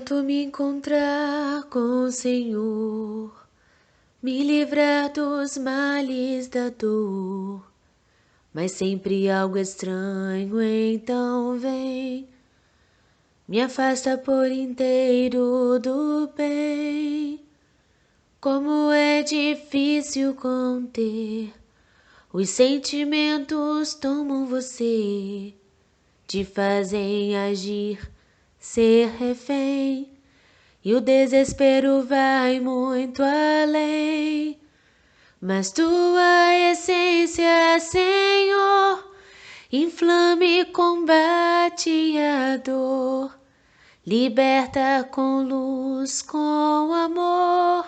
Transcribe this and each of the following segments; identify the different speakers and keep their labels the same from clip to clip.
Speaker 1: tento me encontrar com o Senhor, me livrar dos males da dor, mas sempre algo estranho então vem, me afasta por inteiro do bem. Como é difícil conter, os sentimentos tomam você, te fazem agir, ser refém, e o desespero vai muito além. Mas tua essência, Senhor, inflame e combate a dor, liberta com luz, com amor,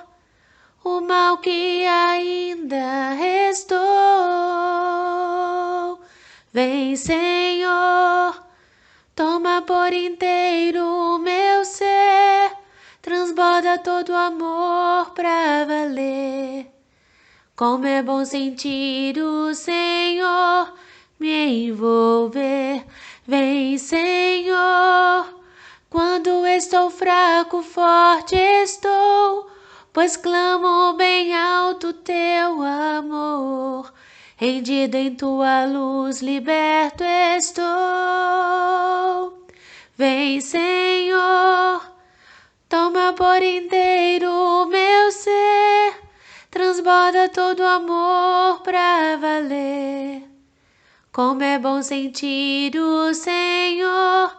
Speaker 1: o mal que ainda restou. Vem, Senhor, toma por inteiro o meu ser, transborda todo amor pra valer. Como é bom sentir o Senhor me envolver. Vem, Senhor, quando estou fraco, forte estou, pois clamo bem alto teu amor. Rendido em tua luz, liberto estou. Vem, Senhor, toma por inteiro o meu ser, transborda todo amor pra valer. Como é bom sentir o Senhor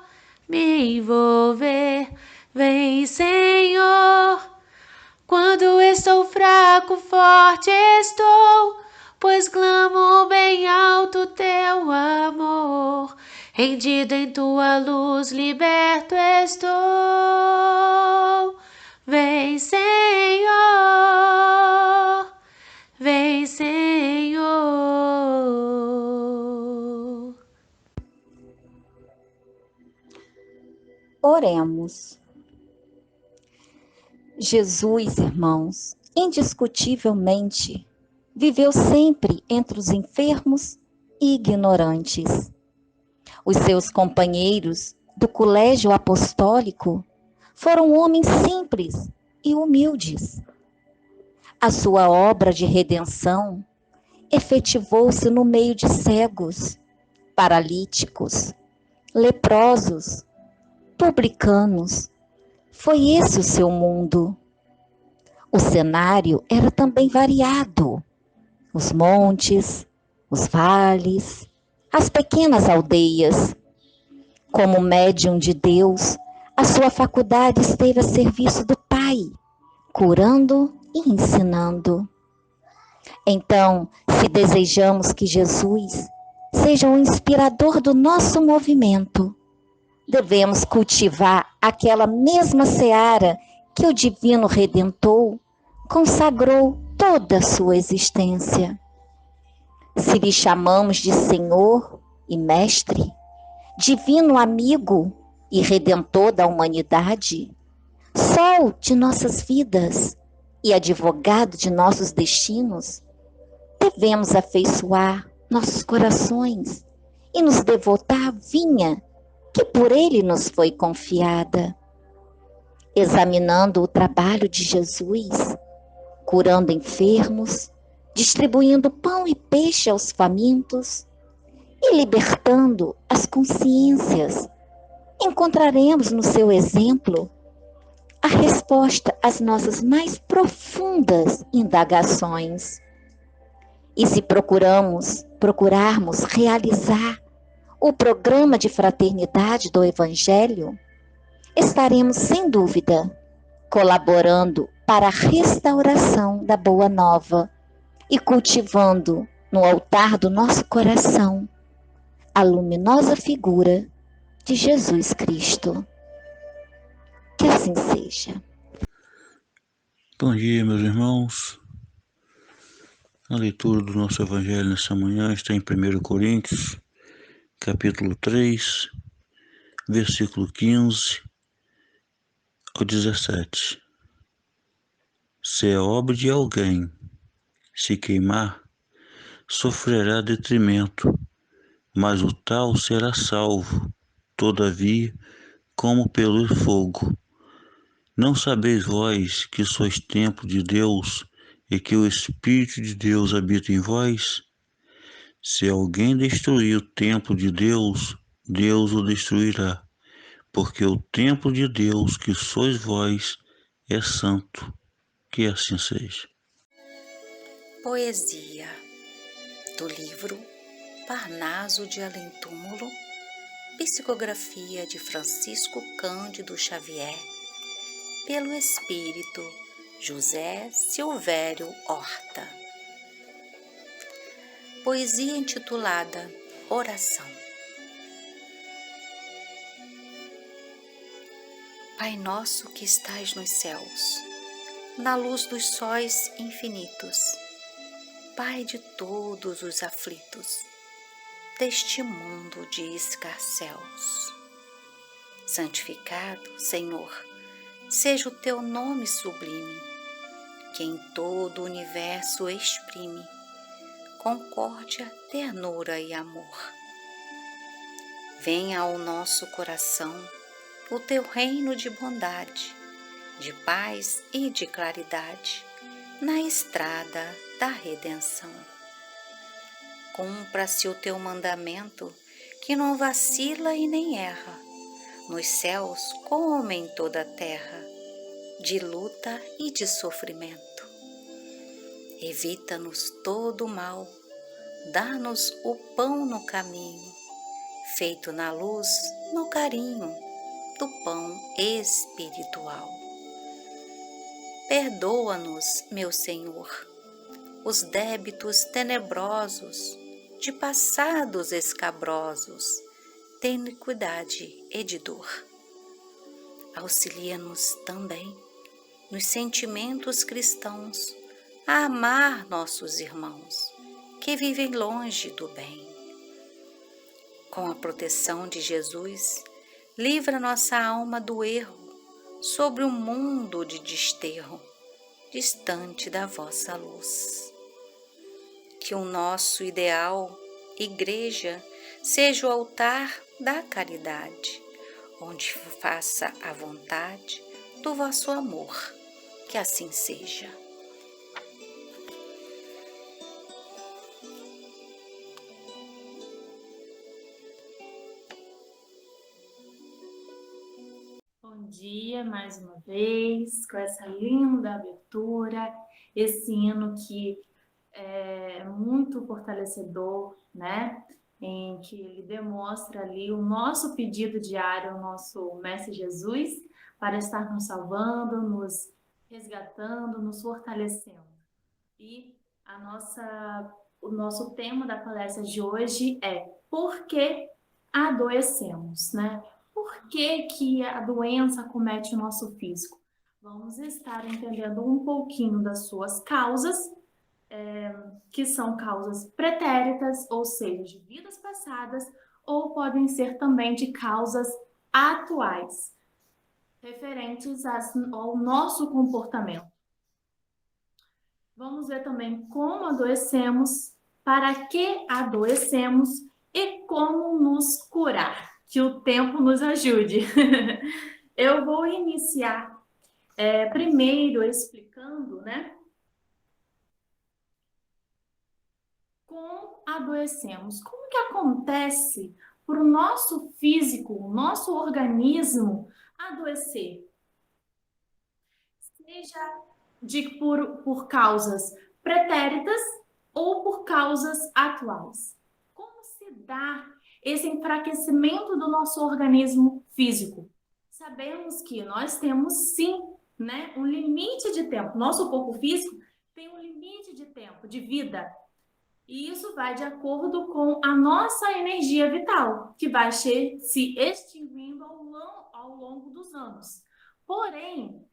Speaker 1: me envolver. Vem, Senhor, quando estou fraco, forte estou, pois clamo bem alto teu amor. Rendido em tua luz, liberto estou. Vem, Senhor, vem, Senhor.
Speaker 2: Oremos. Jesus, irmãos, indiscutivelmente, viveu sempre entre os enfermos e ignorantes. Os seus companheiros do colégio apostólico foram homens simples e humildes. A sua obra de redenção efetivou-se no meio de cegos, paralíticos, leprosos, publicanos. Foi esse o seu mundo. O cenário era também variado. Os montes, os vales, as pequenas aldeias. Como médium de Deus, a sua faculdade esteve a serviço do Pai, curando e ensinando. Então, se desejamos que Jesus seja o inspirador do nosso movimento, devemos cultivar aquela mesma seara que o Divino Redentor consagrou toda a sua existência. Se lhe chamamos de Senhor e Mestre, Divino Amigo e Redentor da humanidade, Sol de nossas vidas e Advogado de nossos destinos, devemos afeiçoar nossos corações e nos devotar à vinha que por ele nos foi confiada. Examinando o trabalho de Jesus, curando enfermos, distribuindo pão e peixe aos famintos e libertando as consciências, encontraremos no seu exemplo a resposta às nossas mais profundas indagações. E se procurarmos realizar o programa de fraternidade do Evangelho, estaremos, sem dúvida, colaborando para a restauração da Boa Nova e cultivando no altar do nosso coração a luminosa figura de Jesus Cristo. Que assim seja.
Speaker 3: Bom dia, meus irmãos. A leitura do nosso Evangelho nessa manhã está em 1 Coríntios, capítulo 3, versículo 15 ao 17. Se a obra de alguém se queimar, sofrerá detrimento, mas o tal será salvo, todavia, como pelo fogo, Não sabeis vós que sois templo de Deus e que o Espírito de Deus habita em vós? Se alguém destruir o templo de Deus, Deus o destruirá, porque o templo de Deus que sois vós é santo. Que assim seja.
Speaker 2: Poesia do livro Parnaso de Além-Túmulo, psicografia de Francisco Cândido Xavier, pelo espírito José Silvério Horta. Poesia intitulada Oração. Pai nosso que estais nos céus, na luz dos sóis infinitos, Pai de todos os aflitos, deste mundo de escarcéus. Santificado, Senhor, seja o teu nome sublime, que em todo o universo exprime concórdia, ternura e amor. Venha ao nosso coração o teu reino de bondade, de paz e de claridade, na estrada da redenção. Cumpra-se o teu mandamento, que não vacila e nem erra, nos céus como em toda a terra, de luta e de sofrimento. Evita-nos todo o mal, dá-nos o pão no caminho, feito na luz, no carinho do pão espiritual. Perdoa-nos, meu Senhor, os débitos tenebrosos, de passados escabrosos, de iniquidade e de dor. Auxilia-nos também, nos sentimentos cristãos, a amar nossos irmãos, que vivem longe do bem. Com a proteção de Jesus, livra nossa alma do erro, sobre um mundo de desterro, distante da vossa luz. Que o nosso ideal, igreja, seja o altar da caridade, onde faça a vontade do vosso amor, que assim seja.
Speaker 1: Bom dia mais uma vez, com essa linda abertura, esse hino que é muito fortalecedor, né? Em que ele demonstra ali o nosso pedido diário ao nosso Mestre Jesus para estar nos salvando, nos resgatando, nos fortalecendo. E o nosso tema da palestra de hoje é por que adoecemos, né? Por que a doença acomete o nosso físico? Vamos estar entendendo um pouquinho das suas causas, que são causas pretéritas, ou seja, de vidas passadas, ou podem ser também de causas atuais, referentes ao nosso comportamento. Vamos ver também como adoecemos, para que adoecemos e como nos curar. Que o tempo nos ajude. Eu vou iniciar primeiro explicando, né? Como adoecemos. Como que acontece para o nosso físico, o nosso organismo adoecer? Seja por causas pretéritas ou por causas atuais. Como se dá esse enfraquecimento do nosso organismo físico? Sabemos que nós temos sim, né, um limite de tempo. Nosso corpo físico tem um limite de tempo, de vida. E isso vai de acordo com a nossa energia vital, que vai se extinguindo ao longo dos anos. Porém,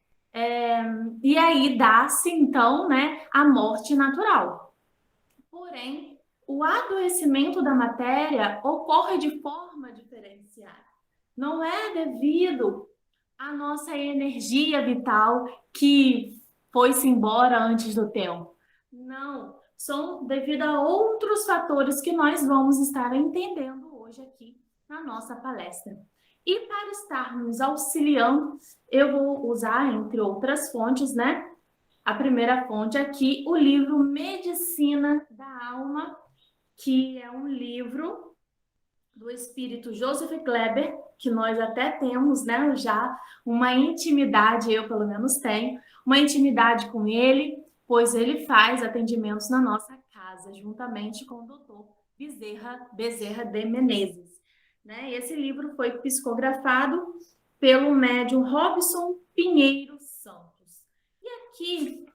Speaker 1: e aí dá-se, então, né, a morte natural. Porém, o adoecimento da matéria ocorre de forma diferenciada. Não é devido à nossa energia vital que foi-se embora antes do tempo. Não, são devido a outros fatores que nós vamos estar entendendo hoje aqui na nossa palestra. E para estar nos auxiliando, eu vou usar, entre outras fontes, né? A primeira fonte aqui, o livro Medicina da Alma, que é um livro do espírito Joseph Kleber, que nós até temos, né, já uma intimidade, eu pelo menos tenho, uma intimidade com ele, pois ele faz atendimentos na nossa casa, juntamente com o doutor Bezerra de Menezes. Né? Esse livro foi psicografado pelo médium Robson Pinheiro Santos. E aqui,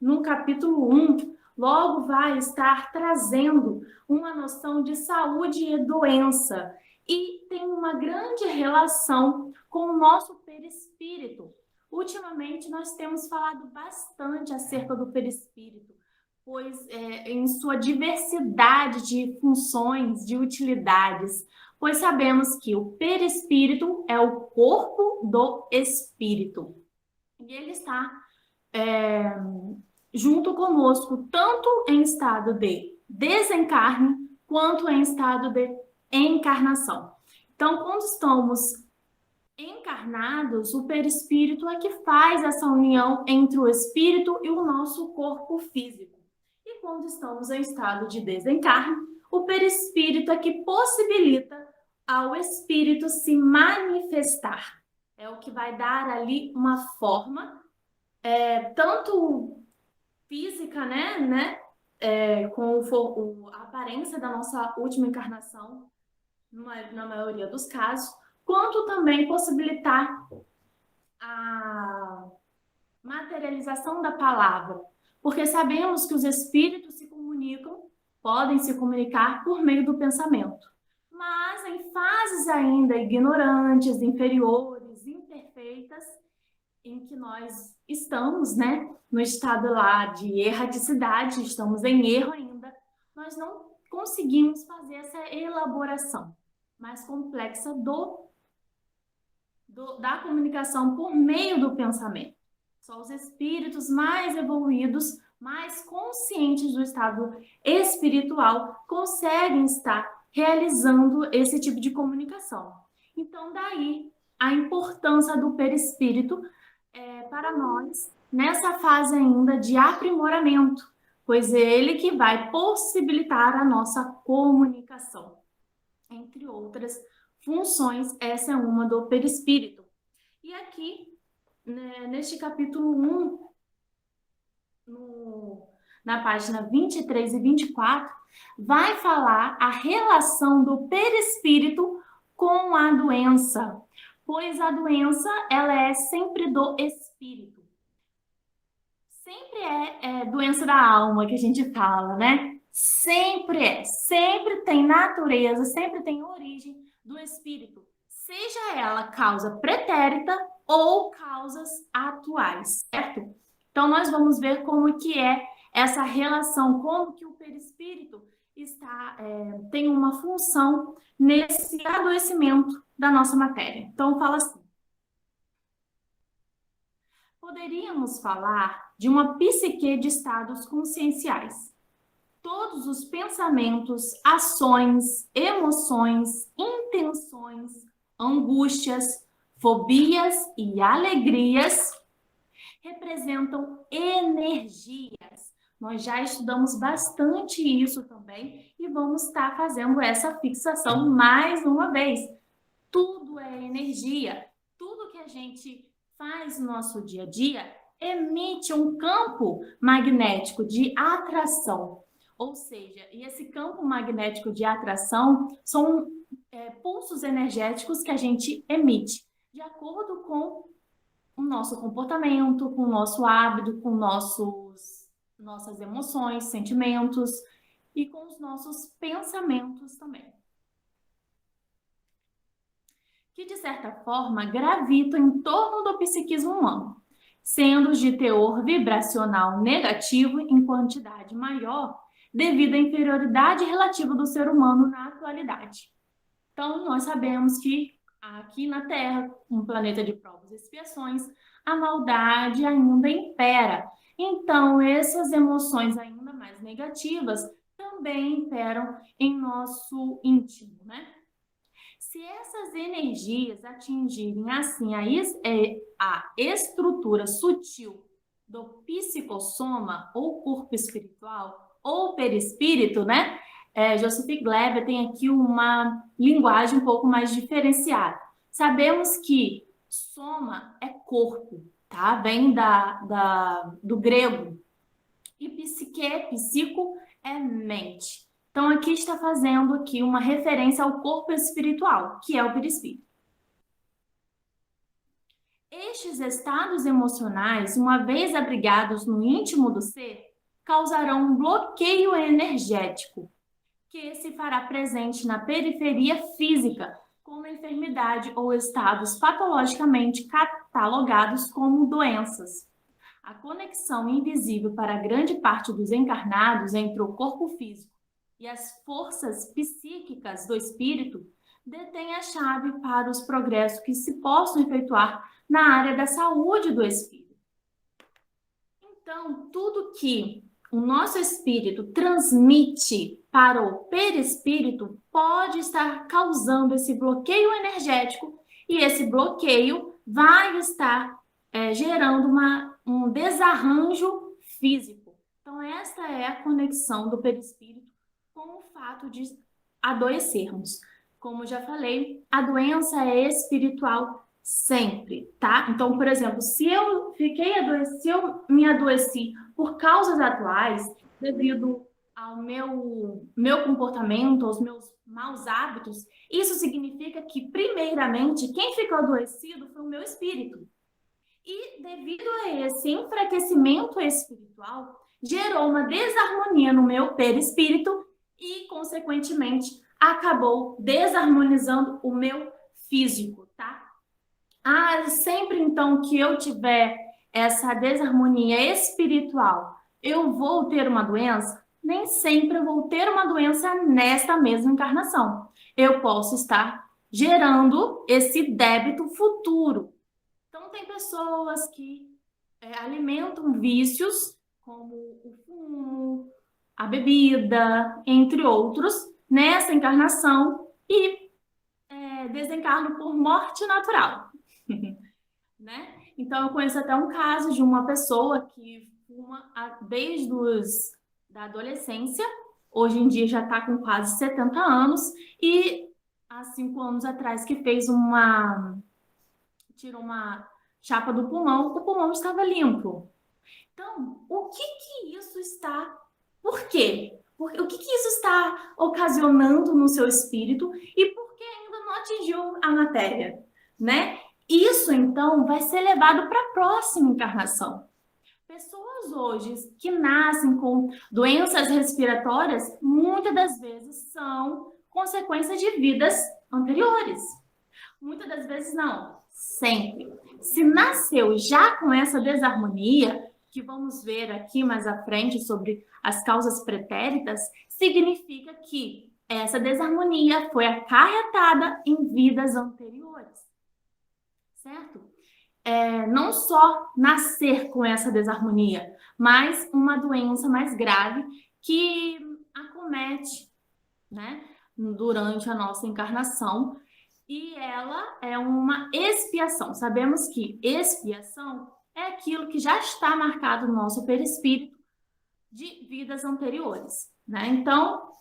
Speaker 1: no capítulo 1, logo vai estar trazendo uma noção de saúde e doença. E tem uma grande relação com o nosso perispírito. Ultimamente, nós temos falado bastante acerca do perispírito, pois em sua diversidade de funções, de utilidades, pois sabemos que o perispírito é o corpo do espírito. E ele está junto conosco, tanto em estado de desencarne, quanto em estado de encarnação. Então, quando estamos encarnados, o perispírito é que faz essa união entre o espírito e o nosso corpo físico. E quando estamos em estado de desencarne, o perispírito é que possibilita ao espírito se manifestar. É o que vai dar ali uma forma, tanto física, né? Com a aparência da nossa última encarnação, na maioria dos casos, quanto também possibilitar a materialização da palavra, porque sabemos que os espíritos se comunicam, podem se comunicar por meio do pensamento, mas em fases ainda ignorantes, inferiores, imperfeitas, em que nós estamos, né, no estado lá de erraticidade, estamos em erro ainda, nós não conseguimos fazer essa elaboração mais complexa da comunicação por meio do pensamento. Só os espíritos mais evoluídos, mais conscientes do estado espiritual, conseguem estar realizando esse tipo de comunicação. Então, daí a importância do perispírito para nós nessa fase ainda de aprimoramento, pois é ele que vai possibilitar a nossa comunicação. Entre outras funções, essa é uma do perispírito. E aqui, né, neste capítulo 1, na página 23 e 24, vai falar a relação do perispírito com a doença, pois a doença ela é sempre do espírito. Sempre é doença da alma que a gente fala, né? Sempre tem natureza, sempre tem origem do espírito, seja ela causa pretérita ou causas atuais, certo? Então, nós vamos ver como que é essa relação, como que o perispírito tem uma função nesse adoecimento da nossa matéria. Então, fala assim. Poderíamos falar de uma psique de estados conscienciais. Todos os pensamentos, ações, emoções, intenções, angústias, fobias e alegrias representam energias. Nós já estudamos bastante isso também e vamos estar fazendo essa fixação mais uma vez. Tudo é energia. Tudo que a gente faz no nosso dia a dia emite um campo magnético de atração. Ou seja, e esse campo magnético de atração são pulsos energéticos que a gente emite de acordo com o nosso comportamento, com o nosso hábito, com nossas emoções, sentimentos e com os nossos pensamentos também. Que, de certa forma, gravitam em torno do psiquismo humano, sendo de teor vibracional negativo em quantidade maior, devido à inferioridade relativa do ser humano na atualidade. Então, nós sabemos que aqui na Terra, um planeta de provas e expiações, a maldade ainda impera. Então, essas emoções ainda mais negativas também imperam em nosso íntimo, né? Se essas energias atingirem assim a estrutura sutil do psicossoma, ou corpo espiritual, ou perispírito, né? Joseph Gleber tem aqui uma linguagem um pouco mais diferenciada. Sabemos que soma é corpo, tá? Vem do grego. E psico é mente. Então, aqui está fazendo aqui uma referência ao corpo espiritual, que é o perispírito. Estes estados emocionais, uma vez abrigados no íntimo do ser, causarão um bloqueio energético, que se fará presente na periferia física, como enfermidade ou estados patologicamente catalogados como doenças. A conexão invisível para grande parte dos encarnados entre o corpo físico e as forças psíquicas do espírito detém a chave para os progressos que se possam efetuar na área da saúde do espírito. Então, tudo que o nosso espírito transmite para o perispírito pode estar causando esse bloqueio energético, e esse bloqueio vai estar gerando um desarranjo físico. Então, esta é a conexão do perispírito com o fato de adoecermos. Como já falei, a doença é espiritual sempre, tá? Então, por exemplo, se eu me adoeci por causas atuais, devido ao meu comportamento, aos meus maus hábitos, isso significa que, primeiramente, quem ficou adoecido foi o meu espírito. E, devido a esse enfraquecimento espiritual, gerou uma desarmonia no meu perispírito e, consequentemente, acabou desarmonizando o meu físico, tá? Sempre então que eu tiver essa desarmonia espiritual, eu vou ter uma doença? Nem sempre eu vou ter uma doença nesta mesma encarnação. Eu posso estar gerando esse débito futuro. Então, tem pessoas que alimentam vícios, como o fumo, a bebida, entre outros, nessa encarnação e desencarnam por morte natural. Né? Então, eu conheço até um caso de uma pessoa que fuma desde da adolescência, hoje em dia já está com quase 70 anos, e há 5 anos atrás que tirou uma chapa do pulmão, o pulmão estava limpo. Então, por quê? O que isso está ocasionando no seu espírito e por que ainda não atingiu a matéria, né? Isso, então, vai ser levado para a próxima encarnação. Pessoas hoje que nascem com doenças respiratórias, muitas das vezes são consequências de vidas anteriores. Muitas das vezes não, sempre. Se nasceu já com essa desarmonia, que vamos ver aqui mais à frente sobre as causas pretéritas, significa que essa desarmonia foi acarretada em vidas anteriores. Certo? Não só nascer com essa desarmonia, mas uma doença mais grave que acomete, né, durante a nossa encarnação, e ela é uma expiação. Sabemos que expiação é aquilo que já está marcado no nosso perispírito de vidas anteriores, né? Então,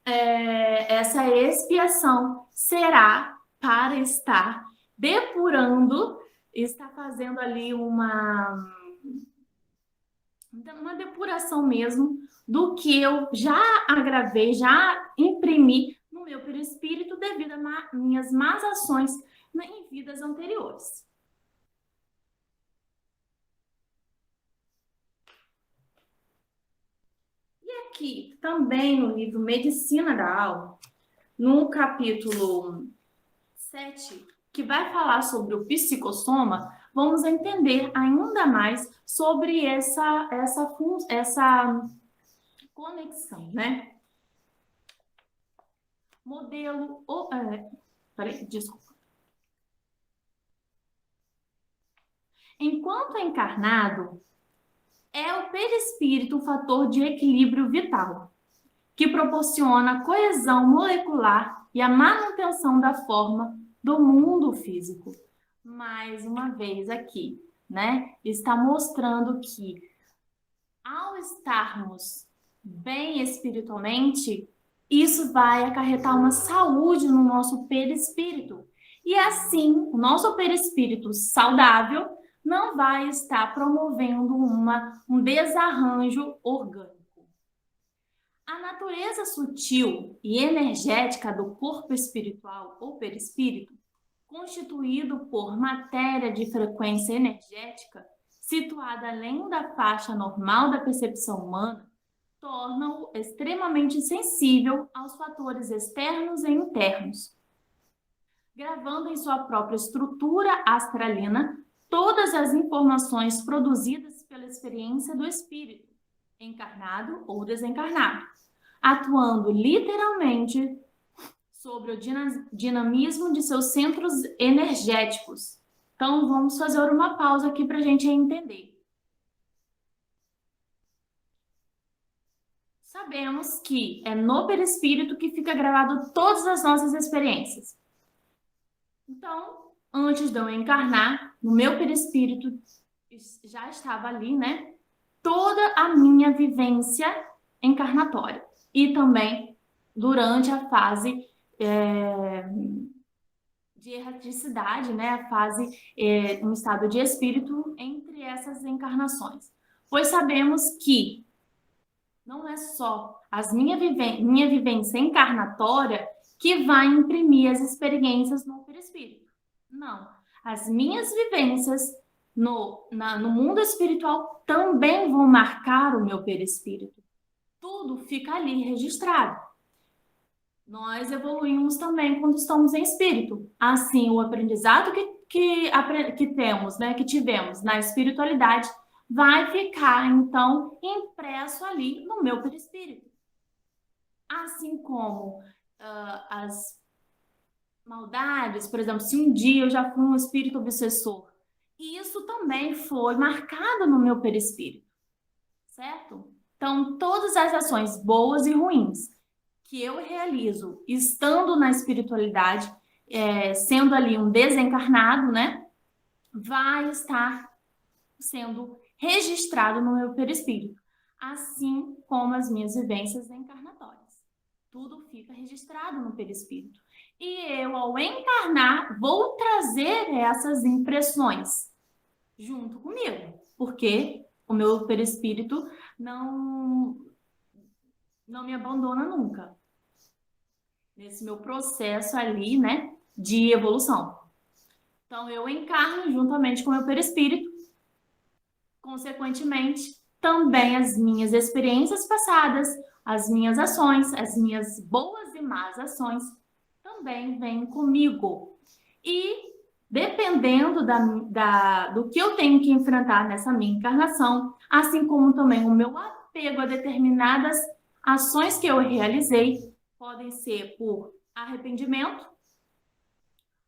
Speaker 1: essa expiação será para estar depurando, está fazendo ali uma depuração mesmo do que eu já agravei, já imprimi no meu perispírito devido a minhas más ações em vidas anteriores. E aqui, também no livro Medicina da Alma, no capítulo 7, que vai falar sobre o psicossoma, vamos entender ainda mais sobre essa conexão, né? Desculpa. Enquanto encarnado, é o perispírito o fator de equilíbrio vital, que proporciona coesão molecular e a manutenção da forma do mundo físico. Mais uma vez aqui, né? Está mostrando que ao estarmos bem espiritualmente, isso vai acarretar uma saúde no nosso perispírito. E assim, o nosso perispírito saudável não vai estar promovendo um desarranjo orgânico. A natureza sutil e energética do corpo espiritual ou perispírito, constituído por matéria de frequência energética, situada além da faixa normal da percepção humana, torna-o extremamente sensível aos fatores externos e internos, gravando em sua própria estrutura astralina todas as informações produzidas pela experiência do espírito, encarnado ou desencarnado, atuando literalmente sobre o dinamismo de seus centros energéticos. Então, vamos fazer uma pausa aqui para a gente entender. Sabemos que é no perispírito que fica gravado todas as nossas experiências. Então, antes de eu encarnar, no meu perispírito já estava ali, né? Toda a minha vivência encarnatória. E também durante a fase de erraticidade, né? A fase, um estado de espírito entre essas encarnações. Pois sabemos que não é só minha vivência encarnatória que vai imprimir as experiências no perispírito. Não. As minhas vivências no mundo espiritual também vão marcar o meu perispírito. Tudo fica ali registrado. Nós evoluímos também quando estamos em espírito. Assim, o aprendizado que temos, né, que tivemos na espiritualidade, vai ficar, então, impresso ali no meu perispírito. Assim como as maldades, por exemplo, se um dia eu já fui um espírito obsessor, isso também foi marcado no meu perispírito, certo? Então, todas as ações boas e ruins que eu realizo estando na espiritualidade, sendo ali um desencarnado, né, vai estar sendo registrado no meu perispírito, assim como as minhas vivências encarnatórias. Tudo fica registrado no perispírito. E eu, ao encarnar, vou trazer essas impressões junto comigo, porque o meu perispírito não me abandona nunca nesse meu processo ali, né, de evolução. Então, eu encarno juntamente com o meu perispírito. Consequentemente, também as minhas experiências passadas, as minhas ações, as minhas boas e más ações também vêm comigo. E dependendo do que eu tenho que enfrentar nessa minha encarnação, assim como também o meu apego a determinadas ações que eu realizei, podem ser por arrependimento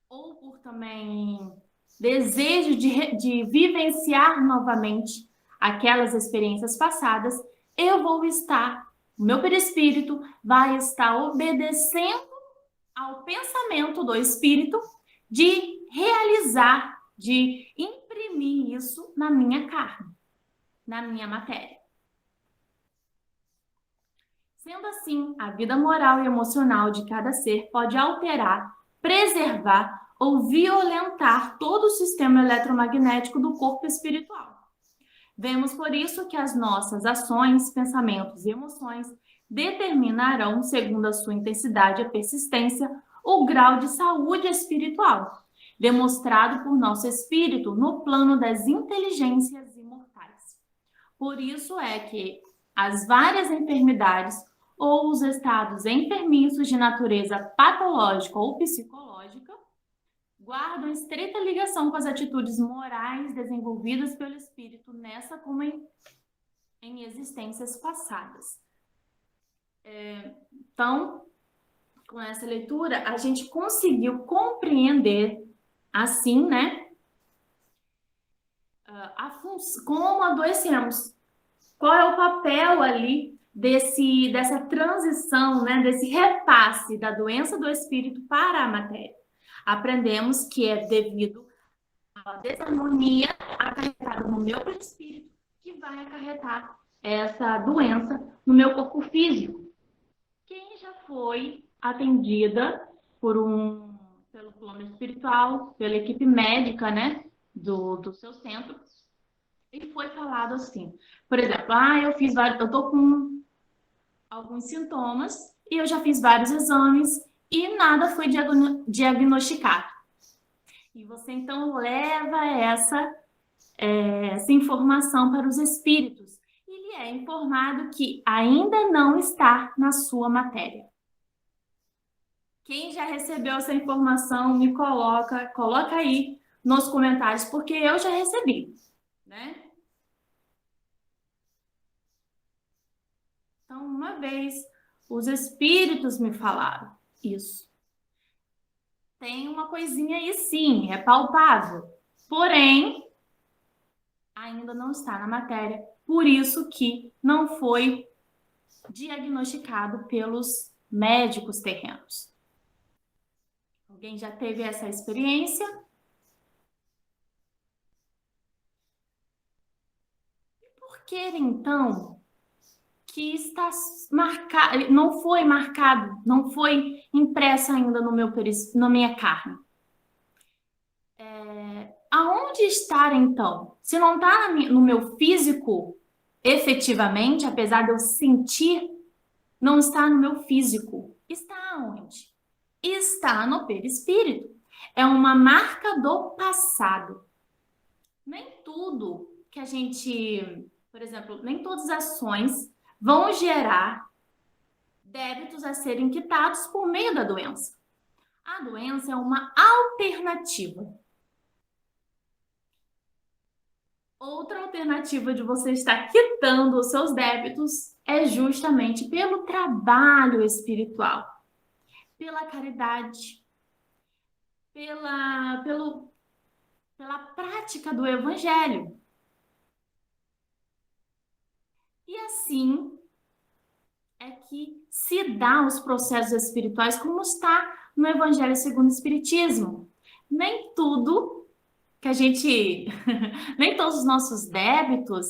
Speaker 1: ou por também desejo de vivenciar novamente aquelas experiências passadas, o meu perispírito vai estar obedecendo ao pensamento do espírito de realizar, de imprimir isso na minha carne, na minha matéria. Sendo assim, a vida moral e emocional de cada ser pode alterar, preservar ou violentar todo o sistema eletromagnético do corpo espiritual. Vemos por isso que as nossas ações, pensamentos e emoções determinarão, segundo a sua intensidade e persistência, o grau de saúde espiritual, demonstrado por nosso espírito no plano das inteligências imortais. Por isso é que as várias enfermidades ou os estados enfermiços de natureza patológica ou psicológica guardam estreita ligação com as atitudes morais desenvolvidas pelo espírito nessa como em existências passadas. Então, com essa leitura, a gente conseguiu compreender, assim, né, como adoecemos, qual é o papel ali dessa transição, né, desse repasse da doença do espírito para a matéria. Aprendemos que é devido à desarmonia acarretada no meu perispírito que vai acarretar essa doença no meu corpo físico. Quem já foi atendida pelo plano espiritual, pela equipe médica, né, do seu centro, e foi falado assim, por exemplo, eu tô com alguns sintomas e eu já fiz vários exames e nada foi diagnosticado. E você então leva essa informação para os espíritos. E ele é informado que ainda não está na sua matéria. Quem já recebeu essa informação, me coloca aí nos comentários, porque eu já recebi, né? Então, uma vez, os espíritos me falaram isso. Tem uma coisinha aí sim, é palpável. Porém, ainda não está na matéria. Por isso que não foi diagnosticado pelos médicos terrenos. Alguém já teve essa experiência? E por que, então, que está marcado, não foi marcado, não foi impresso ainda na minha carne? Aonde estar, então? Se não está no meu físico, efetivamente, apesar de eu sentir, não está no meu físico. Está onde? Está no perispírito. É uma marca do passado. Nem tudo que a gente, por exemplo, nem todas as ações vão gerar débitos a serem quitados por meio da doença. A doença é uma alternativa. Outra alternativa de você estar quitando os seus débitos é justamente pelo trabalho espiritual, pela caridade, pela prática do evangelho. E assim é que se dá os processos espirituais como está no Evangelho segundo o Espiritismo. Nem tudo que a gente... nem todos os nossos débitos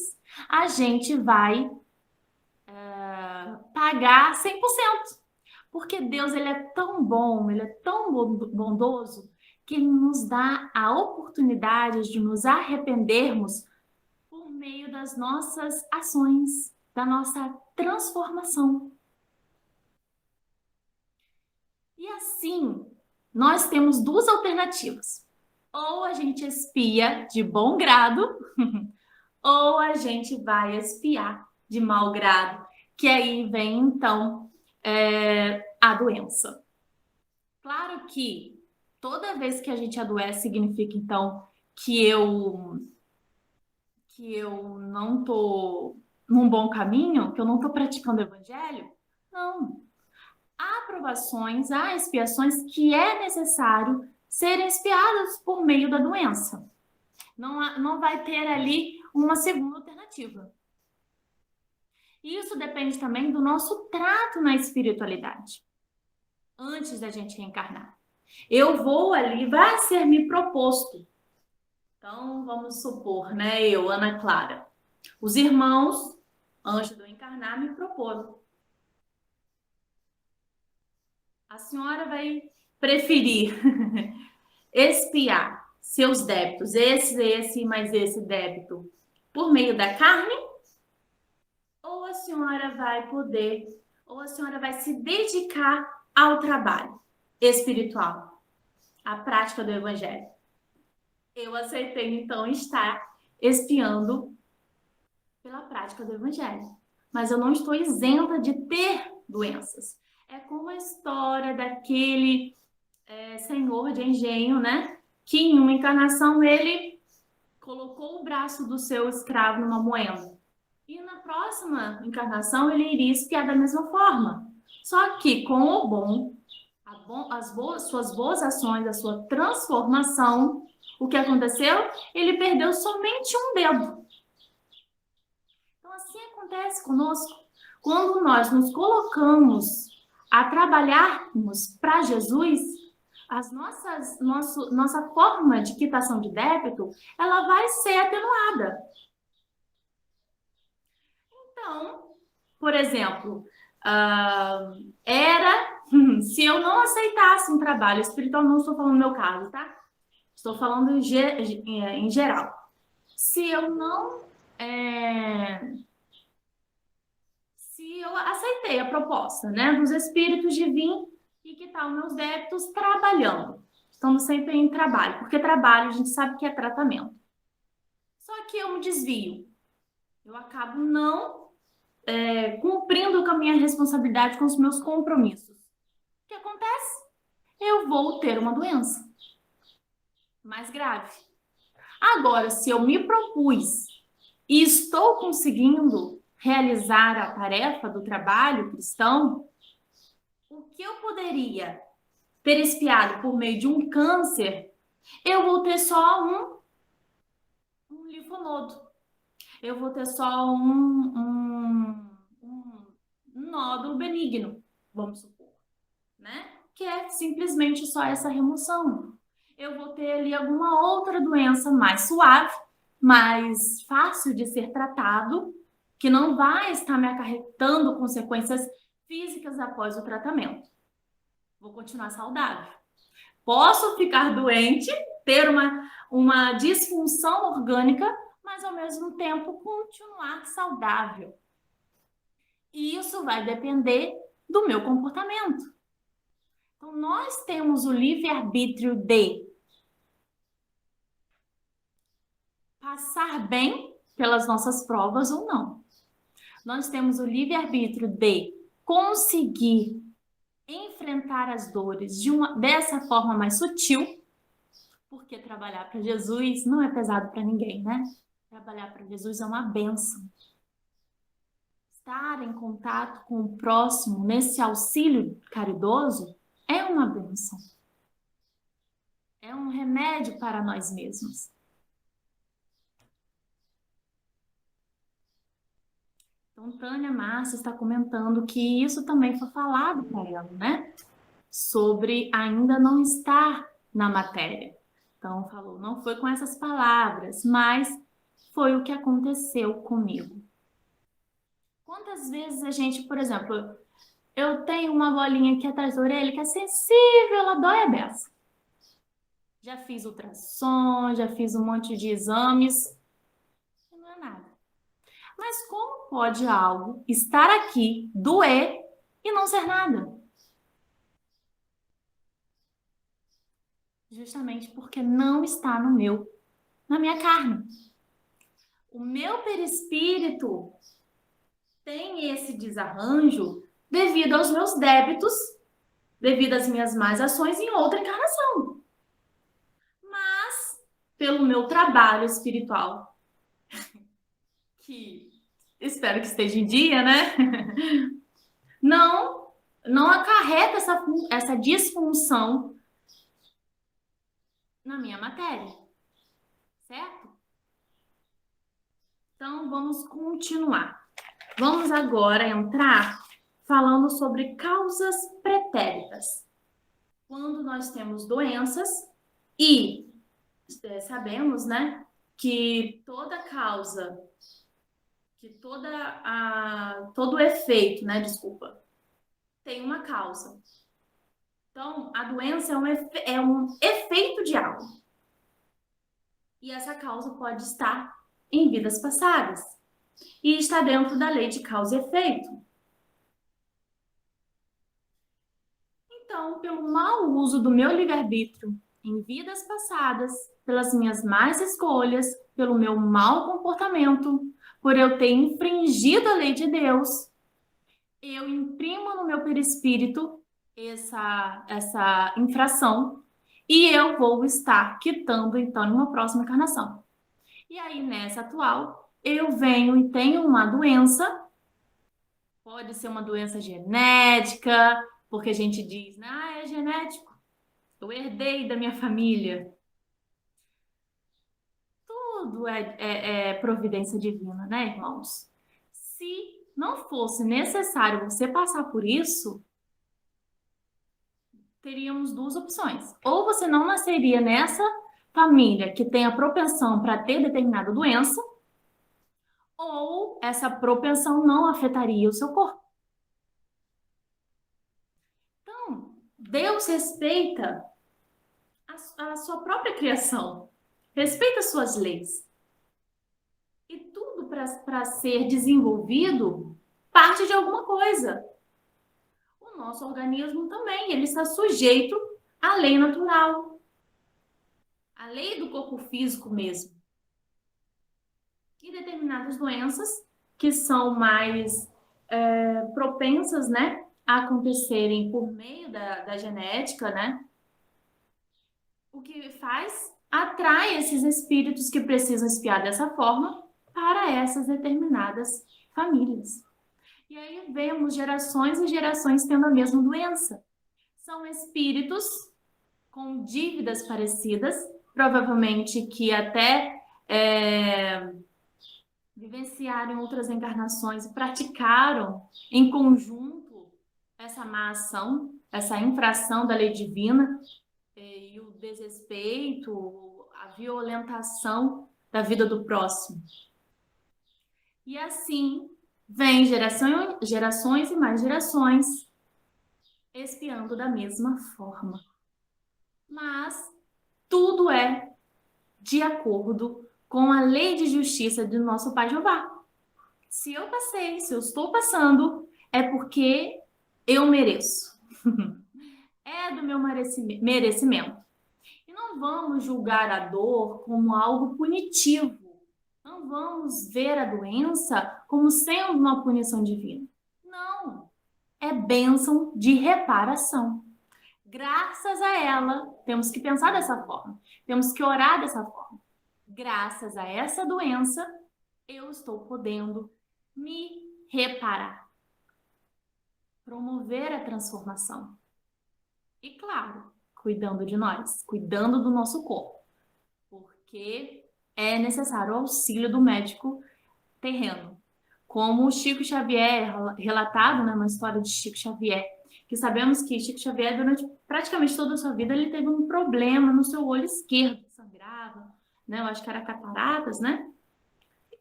Speaker 1: a gente vai pagar 100%. Porque Deus, ele é tão bom, ele é tão bondoso, que ele nos dá a oportunidade de nos arrependermos por meio das nossas ações, da nossa transformação. E assim, nós temos duas alternativas. Ou a gente expia de bom grado, ou a gente vai expiar de mau grado, que aí vem, então, a doença. Claro que toda vez que a gente adoece, significa, então, que eu não estou num bom caminho, que eu não estou praticando o evangelho. Não. Há provações, há expiações que é necessário serem expiadas por meio da doença. Não vai ter ali uma segunda alternativa. Isso depende também do nosso trato na espiritualidade. Antes da gente reencarnar. Eu vou ali, vai ser me proposto. Então, vamos supor, né? Eu, Ana Clara. Os irmãos, antes de eu encarnar, me proporam. A senhora vai preferir expiar seus débitos, esse mais esse débito, por meio da carne? Ou a senhora vai se dedicar ao trabalho espiritual, à prática do evangelho? Eu aceitei, então, estar expiando pela prática do evangelho. Mas eu não estou isenta de ter doenças. É como a história daquele senhor de engenho, né? Que em uma encarnação ele colocou o braço do seu escravo numa moenda. E na próxima encarnação ele iria expiar da mesma forma. Só que com o suas boas ações, a sua transformação, o que aconteceu? Ele perdeu somente um dedo. Então assim acontece conosco. Quando nós nos colocamos a trabalharmos para Jesus, nossa forma de quitação de débito, ela vai ser atenuada. Então, por exemplo, se eu não aceitasse um trabalho espiritual, não estou falando no meu caso, tá? Estou falando em geral. Se eu não... se eu aceitei a proposta, né, dos espíritos de vir e quitar os meus débitos trabalhando. Estamos sempre em trabalho, porque trabalho a gente sabe que é tratamento. Só que eu me desvio. Eu acabo não cumprindo com a minha responsabilidade, com os meus compromissos. O que acontece? Eu vou ter uma doença mais grave. Agora, se eu me propus e estou conseguindo realizar a tarefa do trabalho cristão, o que eu poderia ter espiado por meio de um câncer, eu vou ter só um linfonodo. Eu vou ter só um nódulo benigno, vamos supor, né? Que é simplesmente só essa remoção. Eu vou ter ali alguma outra doença mais suave, mais fácil de ser tratado, que não vai estar me acarretando consequências físicas após o tratamento. Vou continuar saudável. Posso ficar doente, ter uma disfunção orgânica, mas ao mesmo tempo continuar saudável. E isso vai depender do meu comportamento. Então, nós temos o livre-arbítrio de passar bem pelas nossas provas ou não. Nós temos o livre-arbítrio de conseguir enfrentar as dores dessa forma mais sutil, porque trabalhar para Jesus não é pesado para ninguém, né? Trabalhar para Jesus é uma bênção. Estar em contato com o próximo nesse auxílio caridoso é uma bênção. É um remédio para nós mesmos. Então, Tânia Márcia está comentando que isso também foi falado para ela, né? Sobre ainda não estar na matéria. Então, falou, não foi com essas palavras, mas foi o que aconteceu comigo. Quantas vezes a gente, por exemplo, eu tenho uma bolinha aqui atrás da orelha que é sensível, ela dói a beça. Já fiz ultrassom, já fiz um monte de exames, e não é nada. Mas como pode algo estar aqui, doer e não ser nada? Justamente porque não está na minha carne. O meu perispírito tem esse desarranjo devido aos meus débitos, devido às minhas más ações em outra encarnação. Mas, pelo meu trabalho espiritual, que espero que esteja em dia, né? Não acarreta essa disfunção na minha matéria, certo? Então, vamos continuar. Vamos agora entrar falando sobre causas pretéritas. Quando nós temos doenças e sabemos, né, que toda causa, que todo efeito, né, tem uma causa. Então, a doença é um efeito de algo. E essa causa pode estar em vidas passadas. E está dentro da lei de causa e efeito. Então, pelo mau uso do meu livre-arbítrio em vidas passadas, pelas minhas más escolhas, pelo meu mau comportamento, por eu ter infringido a lei de Deus, eu imprimo no meu perispírito essa infração e eu vou estar quitando, então, numa próxima encarnação. E aí, nessa atual, eu venho e tenho uma doença, pode ser uma doença genética, porque a gente diz, é genético, eu herdei da minha família. Tudo é providência divina, né, irmãos? Se não fosse necessário você passar por isso, teríamos duas opções. Ou você não nasceria nessa família que tem a propensão para ter determinada doença, ou essa propensão não afetaria o seu corpo. Então, Deus respeita a sua própria criação, respeita as suas leis. E tudo para ser desenvolvido parte de alguma coisa. O nosso organismo também, ele está sujeito à lei natural, à lei do corpo físico mesmo. E determinadas doenças que são mais propensas, né, a acontecerem por meio da genética, né? O que faz? Atrai esses espíritos que precisam espiar dessa forma para essas determinadas famílias. E aí vemos gerações e gerações tendo a mesma doença. São espíritos com dívidas parecidas, provavelmente que até vivenciaram em outras encarnações e praticaram em conjunto essa má ação, essa infração da lei divina e o desrespeito, a violentação da vida do próximo. E assim vem gerações e mais gerações espiando da mesma forma. Mas tudo é de acordo com a lei de justiça do nosso Pai Jeová. Se eu passei, se eu estou passando, é porque eu mereço. É do meu merecimento. E não vamos julgar a dor como algo punitivo. Não vamos ver a doença como sendo uma punição divina. Não. É bênção de reparação. Graças a ela, temos que pensar dessa forma. Temos que orar dessa forma. Graças a essa doença, eu estou podendo me reparar. Promover a transformação. E claro, cuidando de nós, cuidando do nosso corpo. Porque é necessário o auxílio do médico terreno. Como o Chico Xavier, relatado numa história de Chico Xavier, que sabemos que Chico Xavier, durante praticamente toda a sua vida, ele teve um problema no seu olho esquerdo, sangrava, né? Eu acho que era cataratas, né?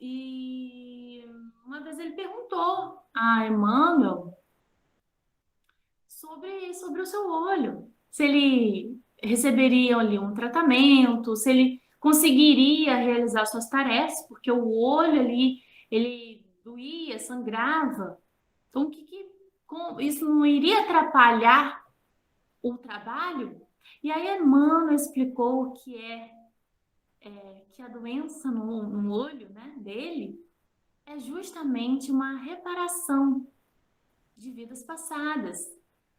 Speaker 1: E uma vez ele perguntou a Emmanuel sobre o seu olho, se ele receberia ali um tratamento, se ele conseguiria realizar suas tarefas, porque o olho ali, ele doía, sangrava. Então, isso não iria atrapalhar o trabalho? E aí Emmanuel explicou que a doença no olho, né, dele é justamente uma reparação de vidas passadas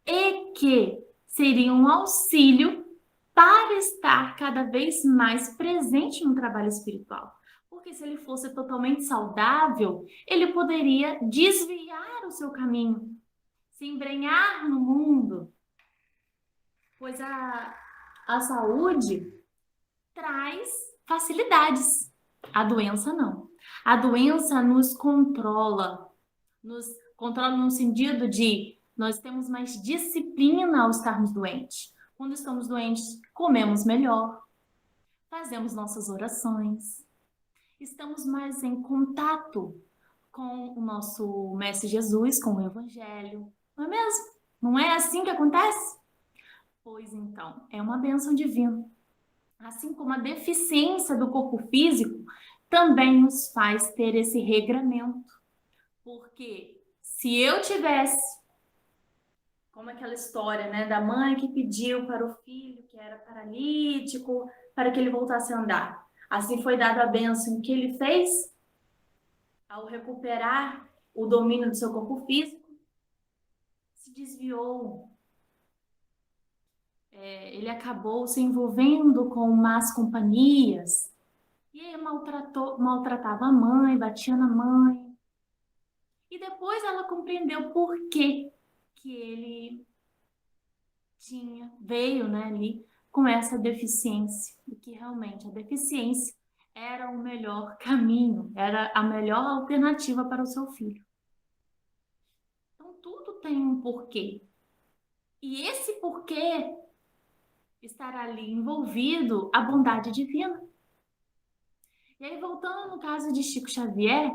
Speaker 1: e que seria um auxílio para estar cada vez mais presente no trabalho espiritual. Porque se ele fosse totalmente saudável, ele poderia desviar o seu caminho, se embrenhar no mundo, pois a saúde traz facilidades, a doença não. A doença nos controla no sentido de nós temos mais disciplina ao estarmos doentes. Quando estamos doentes, comemos melhor, fazemos nossas orações, estamos mais em contato com o nosso Mestre Jesus, com o Evangelho. Não é mesmo? Não é assim que acontece? Pois então, é uma bênção divina. Assim como a deficiência do corpo físico também nos faz ter esse regramento. Porque se eu tivesse, como aquela história, né, da mãe que pediu para o filho que era paralítico, para que ele voltasse a andar. Assim foi dada a bênção que ele fez ao recuperar o domínio do seu corpo físico, se desviou. Ele acabou se envolvendo com más companhias e aí maltratava a mãe, batia na mãe. E depois ela compreendeu por que ele veio, né, ali com essa deficiência, e que realmente a deficiência era o melhor caminho, era a melhor alternativa para o seu filho. tudo tem um porquê. E esse porquê estará ali envolvido a bondade divina. E aí, voltando no caso de Chico Xavier,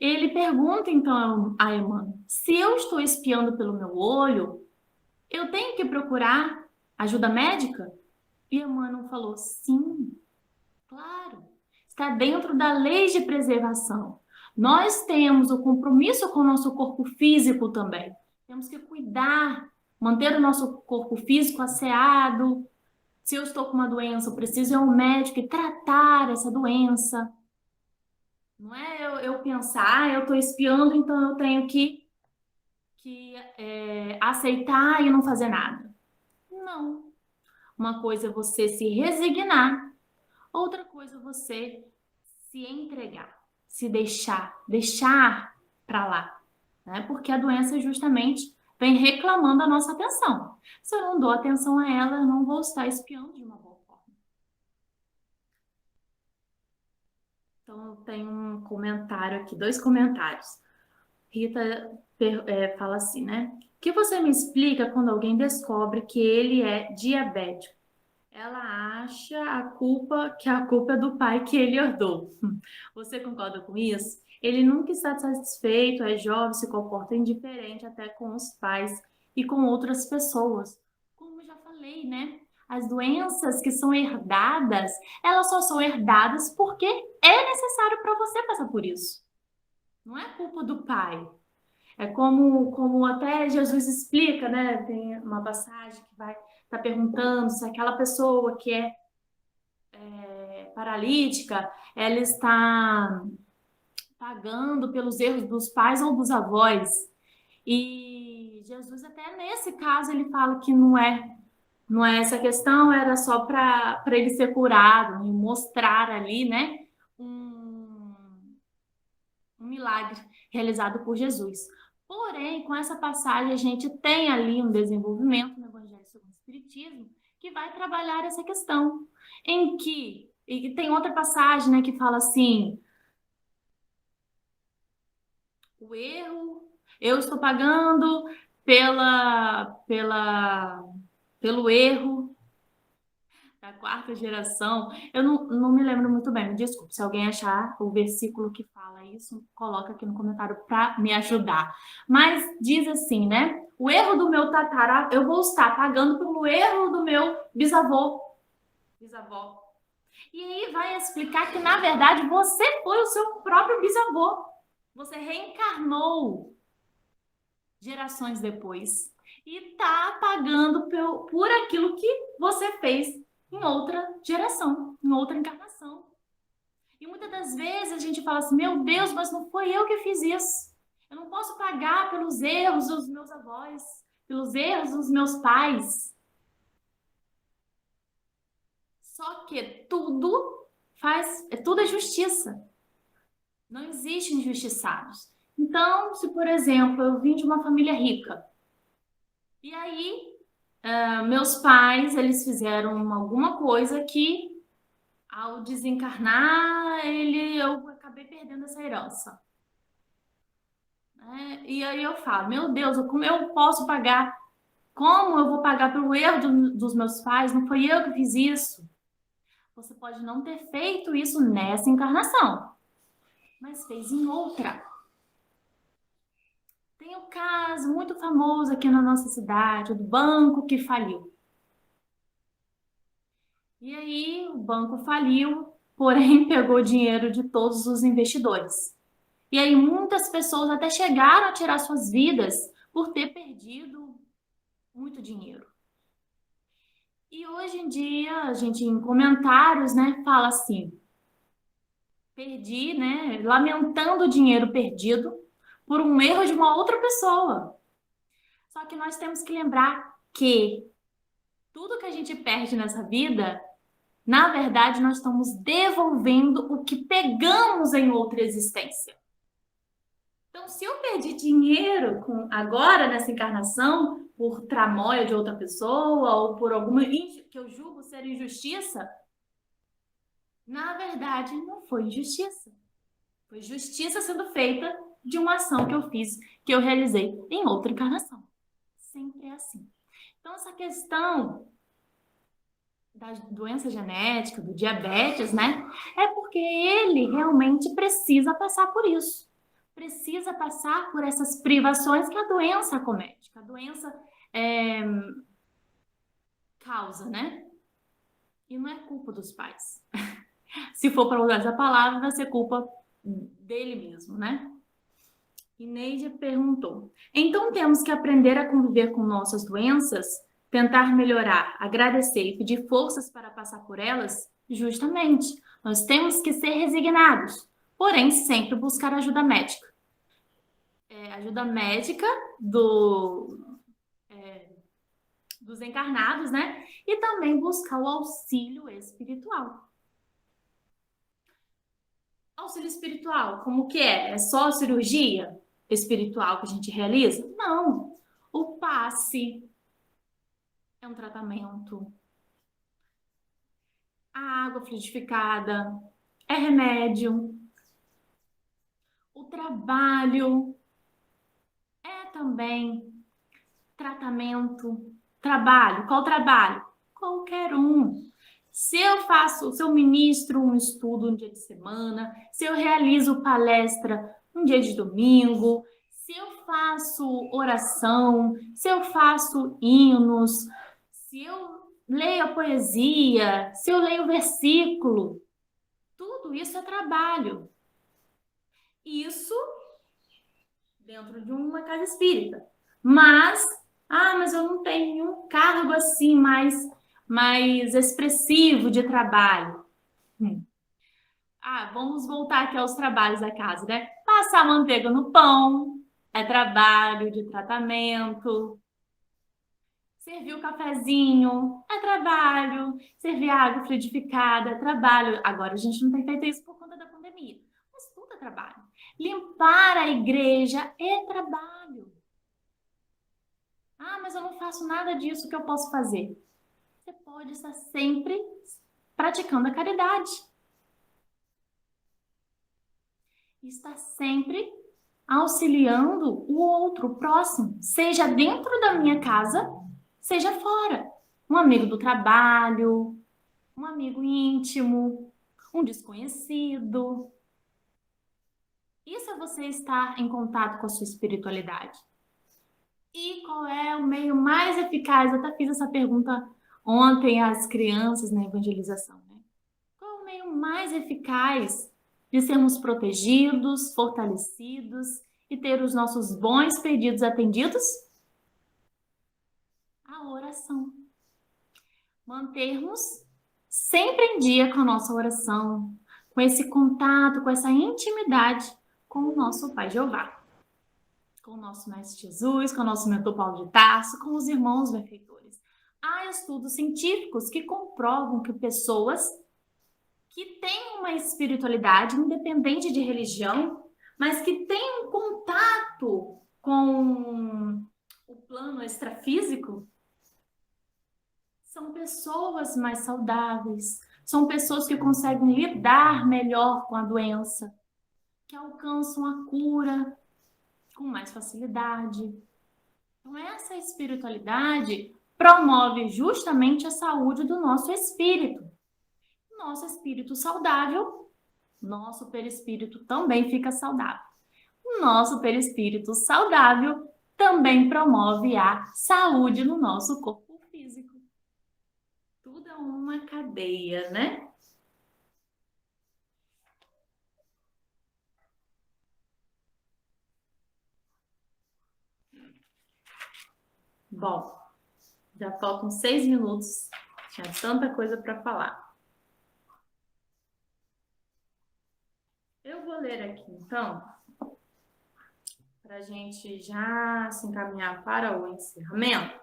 Speaker 1: ele pergunta então a Emmanuel: se eu estou espiando pelo meu olho, eu tenho que procurar ajuda médica? E Emmanuel falou: sim, claro, está dentro da lei de preservação. Nós temos o compromisso com o nosso corpo físico também. Temos que cuidar, manter o nosso corpo físico asseado. Se eu estou com uma doença, eu preciso ir ao médico e tratar essa doença. Não é eu pensar, eu estou espiando, então eu tenho que aceitar e não fazer nada. Não. Uma coisa é você se resignar, outra coisa é você se entregar, se deixar para lá, né? Porque a doença justamente vem reclamando a nossa atenção. Se eu não dou atenção a ela, eu não vou estar espiando de uma boa forma. Então, tem um comentário aqui, 2 comentários. Rita fala assim, né? O que você me explica quando alguém descobre que ele é diabético? Ela acha que a culpa é do pai que ele herdou. Você concorda com isso? Ele nunca está satisfeito, é jovem, se comporta indiferente até com os pais e com outras pessoas. Como eu já falei, né? As doenças que são herdadas, elas só são herdadas porque é necessário para você passar por isso. Não é culpa do pai. É como até Jesus explica, né? Tem uma passagem que vai estar perguntando se aquela pessoa que é paralítica, ela está pagando pelos erros dos pais ou dos avós. E Jesus até nesse caso ele fala que não é essa questão, era só para ele ser curado e mostrar ali, né, um milagre realizado por Jesus. Porém, com essa passagem, a gente tem ali um desenvolvimento no Evangelho segundo o Espiritismo que vai trabalhar essa questão, e tem outra passagem, né, que fala assim: o erro, eu estou pagando pelo erro da 4ª geração. Eu não me lembro muito bem, me desculpe. Se alguém achar o versículo que fala isso, coloca aqui no comentário para me ajudar. Mas diz assim, né? O erro do meu tatara, eu vou estar pagando pelo erro do meu bisavó. E aí vai explicar que, na verdade, você foi o seu próprio bisavô. Você reencarnou gerações depois e está pagando por aquilo que você fez em outra geração, em outra encarnação. E muitas das vezes a gente fala assim: meu Deus, mas não foi eu que fiz isso. Eu não posso pagar pelos erros dos meus avós, pelos erros dos meus pais. Só que tudo é justiça. Não existe injustiçados. Então, se, por exemplo, eu vim de uma família rica, e aí meus pais, eles fizeram alguma coisa que, ao desencarnar, eu acabei perdendo essa herança. E aí eu falo: meu Deus, como eu posso pagar? Como eu vou pagar pelo erro dos meus pais? Não foi eu que fiz isso. Você pode não ter feito isso nessa encarnação, mas fez em outra. Tem um caso muito famoso aqui na nossa cidade, do banco que faliu. E aí o banco faliu, porém pegou dinheiro de todos os investidores. E aí muitas pessoas até chegaram a tirar suas vidas por ter perdido muito dinheiro. E hoje em dia, a gente em comentários, né, fala assim: perdi, né, lamentando o dinheiro perdido por um erro de uma outra pessoa. Só que nós temos que lembrar que tudo que a gente perde nessa vida, na verdade, nós estamos devolvendo o que pegamos em outra existência. Então, se eu perdi dinheiro agora, nessa encarnação, por tramóia de outra pessoa ou por alguma que eu julgo ser injustiça, na verdade, não foi injustiça. Foi justiça sendo feita de uma ação que eu fiz que eu realizei em outra encarnação. Sempre é assim. Então, essa questão da doença genética, do diabetes, né? É porque ele realmente precisa passar por isso. Precisa passar por essas privações que a doença comete, que a doença causa, né? E não é culpa dos pais. Se for para usar essa palavra, vai ser culpa dele mesmo, né? E Neide perguntou: então temos que aprender a conviver com nossas doenças, tentar melhorar, agradecer e pedir forças para passar por elas? Justamente. Nós temos que ser resignados, porém sempre buscar ajuda médica. Ajuda médica dos encarnados, né? E também buscar o auxílio espiritual. Auxílio espiritual, como que é? É só cirurgia espiritual que a gente realiza? Não. O passe é um tratamento. A água fluidificada é remédio. O trabalho é também tratamento. Trabalho, qual trabalho? Qualquer um. Se eu ministro um estudo um dia de semana, se eu realizo palestra um dia de domingo, se eu faço oração, se eu faço hinos, se eu leio a poesia, se eu leio versículo, tudo isso é trabalho. Isso dentro de uma casa espírita. Mas eu não tenho nenhum cargo assim mais expressivo de trabalho. Vamos voltar aqui aos trabalhos da casa, né? Passar manteiga no pão é trabalho de tratamento. Servir o cafezinho é trabalho. Servir água fluidificada é trabalho. Agora a gente não tem feito isso por conta da pandemia. Mas tudo é trabalho. Limpar a igreja é trabalho. Mas eu não faço nada disso, que eu posso fazer? Você pode estar sempre praticando a caridade. Está sempre auxiliando o outro, o próximo, seja dentro da minha casa, seja fora. Um amigo do trabalho, um amigo íntimo, um desconhecido. Isso é você estar em contato com a sua espiritualidade. E qual é o meio mais eficaz? Eu até fiz essa pergunta ontem às crianças na evangelização, né? Qual é o meio mais eficaz de sermos protegidos, fortalecidos e ter os nossos bons pedidos atendidos? A oração. Mantermos sempre em dia com a nossa oração, com esse contato, com essa intimidade com o nosso Pai Jeová, com o nosso Mestre Jesus, com o nosso mentor Paulo de Tarso, com os irmãos benfeitores. Há estudos científicos que comprovam que pessoas que têm uma espiritualidade independente de religião, mas que têm um contato com o plano extrafísico, são pessoas mais saudáveis, são pessoas que conseguem lidar melhor com a doença, que alcançam a cura com mais facilidade. Então, essa espiritualidade promove justamente a saúde do nosso espírito. Nosso espírito saudável, nosso perispírito também fica saudável. O nosso perispírito saudável também promove a saúde no nosso corpo físico. Tudo é uma cadeia, né? Bom, já faltam 6 minutos. Tinha tanta coisa para falar. Eu vou ler aqui, então, para a gente já se encaminhar para o encerramento,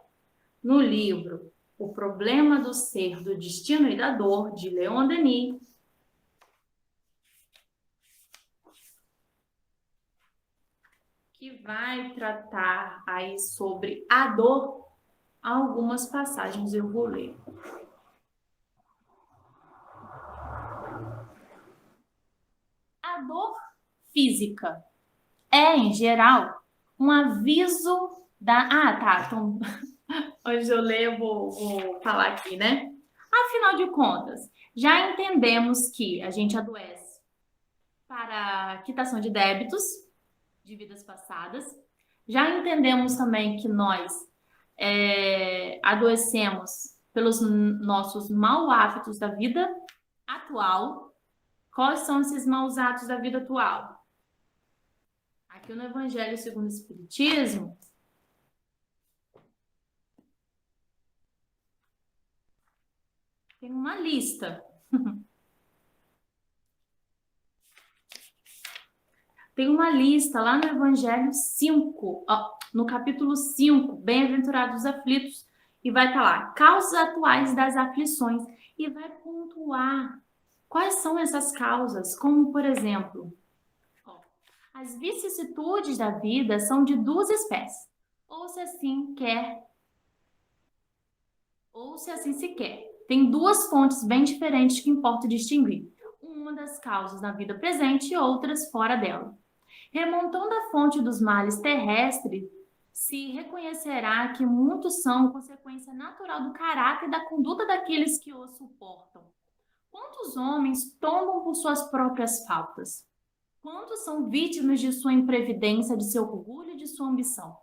Speaker 1: no livro O Problema do Ser, do Destino e da Dor, de Leon Denis, que vai tratar aí sobre a dor. Algumas passagens eu vou ler. A dor física é, em geral, um aviso da... Ah, tá, então hoje eu leio, vou falar aqui, né? Afinal de contas, já entendemos que a gente adoece para quitação de débitos de vidas passadas. Já entendemos também que nós adoecemos pelos nossos maus hábitos da vida atual. Quais são esses maus hábitos da vida atual? Aqui no Evangelho segundo o Espiritismo, tem uma lista. Tem uma lista lá no Evangelho 5, no capítulo 5, Bem-aventurados os aflitos, e vai estar lá, causas atuais das aflições, e vai pontuar quais são essas causas, como, por exemplo, as vicissitudes da vida são de duas espécies, ou se assim quer, ou se assim se quer. Tem duas fontes bem diferentes que importa distinguir. Uma das causas na vida presente e outras fora dela. Remontando a fonte dos males terrestres, se reconhecerá que muitos são consequência natural do caráter e da conduta daqueles que os suportam. Quantos homens tombam por suas próprias faltas? Quantos são vítimas de sua imprevidência, de seu orgulho e de sua ambição?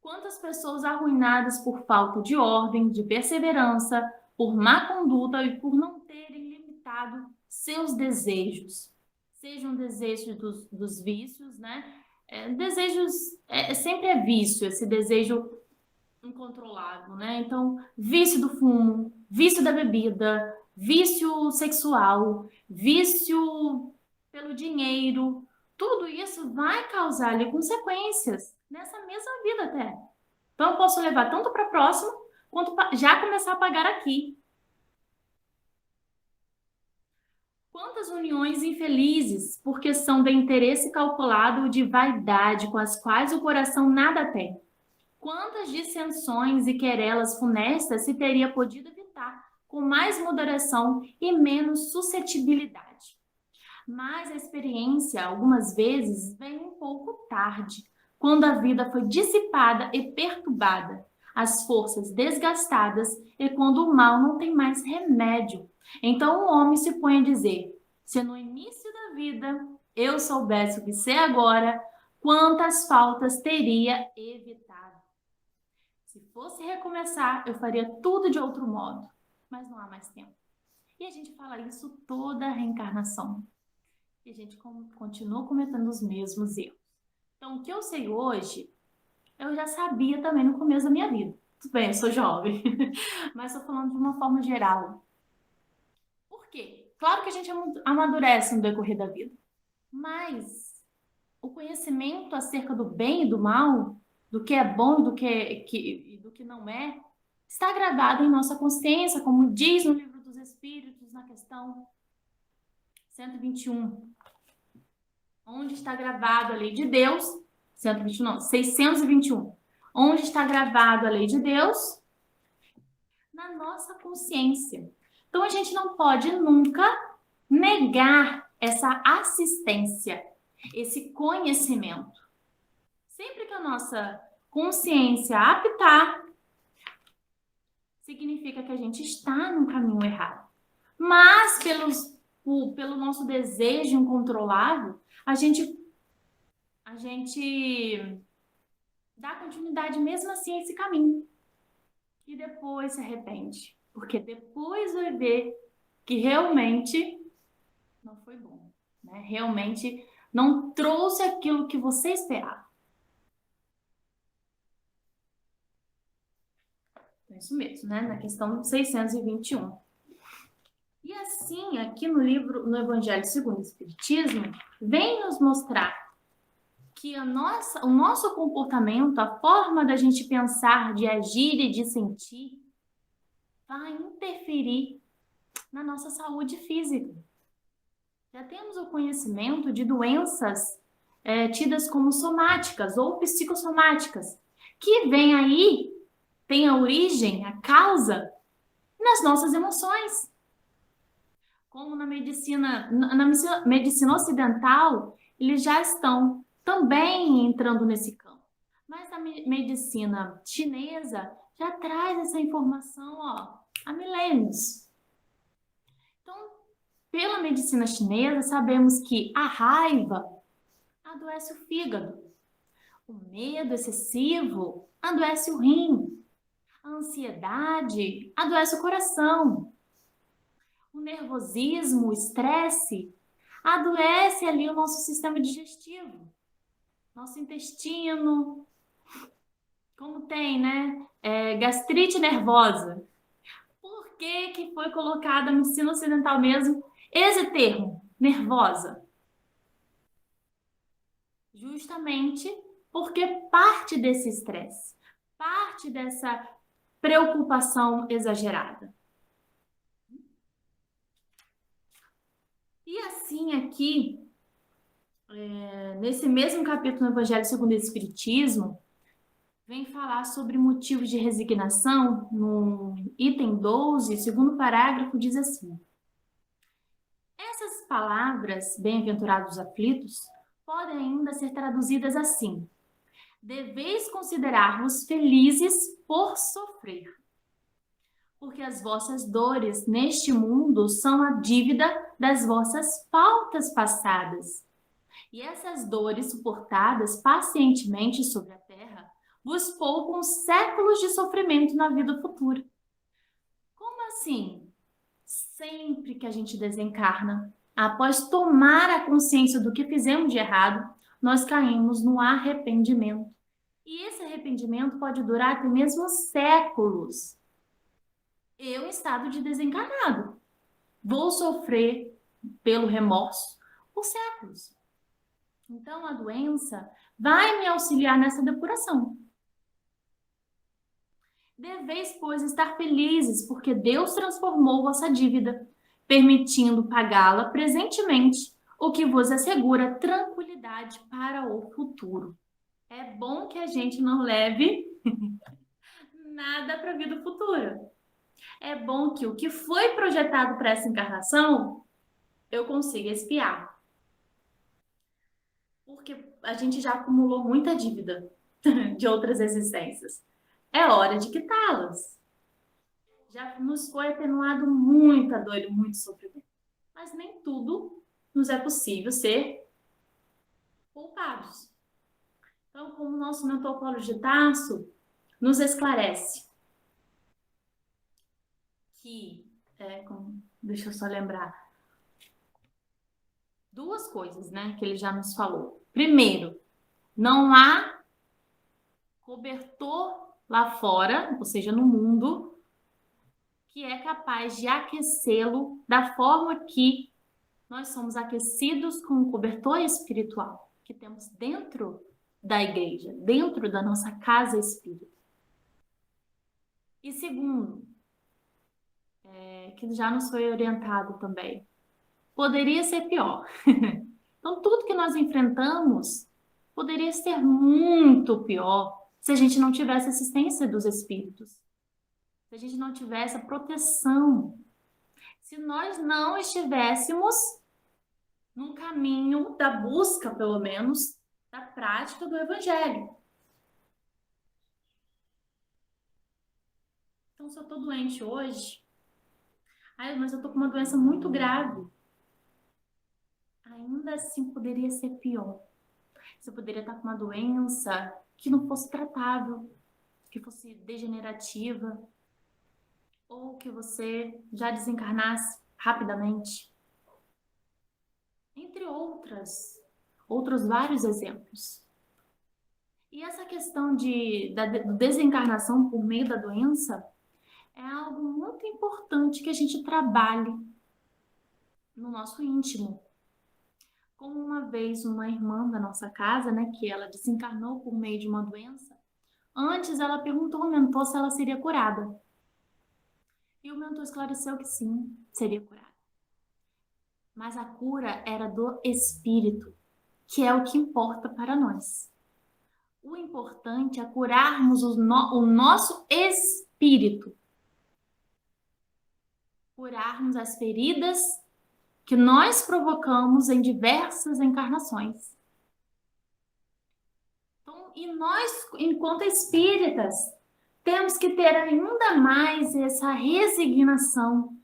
Speaker 1: Quantas pessoas arruinadas por falta de ordem, de perseverança, por má conduta e por não terem limitado seus desejos? Sejam desejos dos vícios, né? Desejos, sempre é vício, esse desejo incontrolável, né? Então, vício do fumo, vício da bebida, vício sexual, vício pelo dinheiro, tudo isso vai causar ali consequências nessa mesma vida até. Então, eu posso levar tanto para próximo, quanto já começar a pagar aqui. Quantas uniões infelizes, porque são de interesse calculado ou de vaidade, com as quais o coração nada tem? Quantas dissensões e querelas funestas se teria podido evitar com mais moderação e menos suscetibilidade? Mas a experiência, algumas vezes, vem um pouco tarde, quando a vida foi dissipada e perturbada, as forças desgastadas e quando o mal não tem mais remédio. Então o homem se põe a dizer: se no início da vida eu soubesse o que sei agora, quantas faltas teria evitado. Se fosse recomeçar, eu faria tudo de outro modo, mas não há mais tempo. E a gente fala isso toda a reencarnação. E a gente continua cometendo os mesmos erros. Então, o que eu sei hoje, eu já sabia também no começo da minha vida. Tudo bem, eu sou jovem, mas estou falando de uma forma geral. Por quê? Claro que a gente amadurece no decorrer da vida, mas o conhecimento acerca do bem e do mal, do que é bom e do que não é, está gravado em nossa consciência, como diz no Livro dos Espíritos, na questão 121. Onde está gravado a lei de Deus, 121 não, 621. Onde está gravado a lei de Deus? Na nossa consciência. Então, a gente não pode nunca negar essa assistência, esse conhecimento. Sempre que a nossa consciência apitar, significa que a gente está no caminho errado. Mas, pelo nosso desejo incontrolável, a gente dá continuidade mesmo assim a esse caminho. E depois se arrepende. Porque depois vai ver que realmente não foi bom. Né? Realmente não trouxe aquilo que você esperava. É isso mesmo, né? Na questão 621. E assim, aqui no livro, no Evangelho segundo o Espiritismo, vem nos mostrar que o nosso comportamento, a forma da gente pensar, de agir e de sentir, vai interferir na nossa saúde física. Já temos o conhecimento de doenças tidas como somáticas ou psicossomáticas, que vem aí, tem a origem, a causa, nas nossas emoções. Como na medicina ocidental, eles já estão também entrando nesse campo. Mas a medicina chinesa já traz essa informação, há milênios. Então, pela medicina chinesa, sabemos que a raiva adoece o fígado, o medo excessivo adoece o rim, a ansiedade adoece o coração, o nervosismo, o estresse adoece ali o nosso sistema digestivo, nosso intestino, como tem, né? Gastrite nervosa. Por que foi colocado na medicina ocidental mesmo esse termo, nervosa? Justamente porque parte desse estresse, parte dessa preocupação exagerada. E assim aqui, nesse mesmo capítulo do Evangelho segundo o Espiritismo, vem falar sobre motivos de resignação. No item 12, segundo parágrafo, diz assim: essas palavras, bem-aventurados aflitos, podem ainda ser traduzidas assim: deveis considerar-vos felizes por sofrer, porque as vossas dores neste mundo são a dívida das vossas faltas passadas. E essas dores suportadas pacientemente sobre a terra vos poupam séculos de sofrimento na vida futura. Como assim? Sempre que a gente desencarna, após tomar a consciência do que fizemos de errado, nós caímos no arrependimento. E esse arrependimento pode durar até mesmo séculos. Eu, em estado de desencarnado, vou sofrer pelo remorso por séculos. Então, a doença vai me auxiliar nessa depuração. Deveis, pois, estar felizes, porque Deus transformou vossa dívida, permitindo pagá-la presentemente, o que vos assegura tranquilidade para o futuro. É bom que a gente não leve nada para a vida futura. É bom que o que foi projetado para essa encarnação, eu consiga expiar. Porque a gente já acumulou muita dívida de outras existências. É hora de quitá-las. Já nos foi atenuado muita dor e muito sofrimento. Mas nem tudo nos é possível ser poupados. Então, como o nosso mentor Paulo de Tarso nos esclarece que, deixa eu só lembrar, duas coisas, né, que ele já nos falou. Primeiro, não há cobertor lá fora, ou seja, no mundo, que é capaz de aquecê-lo da forma que nós somos aquecidos com o cobertor espiritual que temos dentro da igreja, dentro da nossa casa espírita. E segundo, que já nos foi orientado também, poderia ser pior. Então, tudo que nós enfrentamos poderia ser muito pior se a gente não tivesse assistência dos espíritos, se a gente não tivesse a proteção, se nós não estivéssemos no caminho da busca, pelo menos, da prática do Evangelho. Então, se eu estou doente hoje, mas eu estou com uma doença muito grave, ainda assim poderia ser pior. Você poderia estar com uma doença que não fosse tratável, que fosse degenerativa, ou que você já desencarnasse rapidamente. Entre outros vários exemplos. E essa questão da desencarnação por meio da doença é algo muito importante que a gente trabalhe no nosso íntimo. Como uma vez uma irmã da nossa casa, né, que ela desencarnou por meio de uma doença, antes ela perguntou ao mentor se ela seria curada. E o mentor esclareceu que sim, seria curada. Mas a cura era do espírito, que é o que importa para nós. O importante é curarmos o nosso espírito. Curarmos as feridas que nós provocamos em diversas encarnações. E nós, enquanto espíritas, temos que ter ainda mais essa resignação.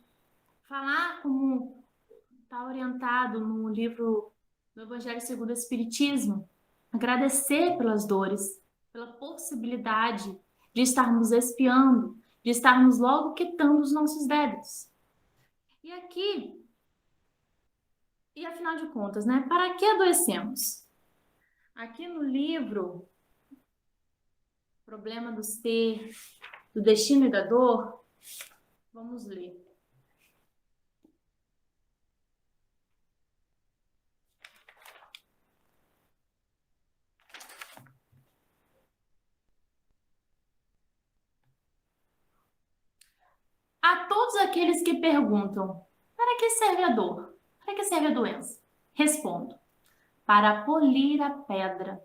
Speaker 1: Falar como está orientado no livro do Evangelho segundo o Espiritismo. Agradecer pelas dores, pela possibilidade de estarmos expiando, de estarmos logo quitando os nossos débitos. E aqui, e afinal de contas, né? Para que adoecemos? Aqui no livro Problema do Ser, do Destino e da Dor, vamos ler. A todos aqueles que perguntam, para que serve a dor? Para que serve a doença? Respondo, para polir a pedra,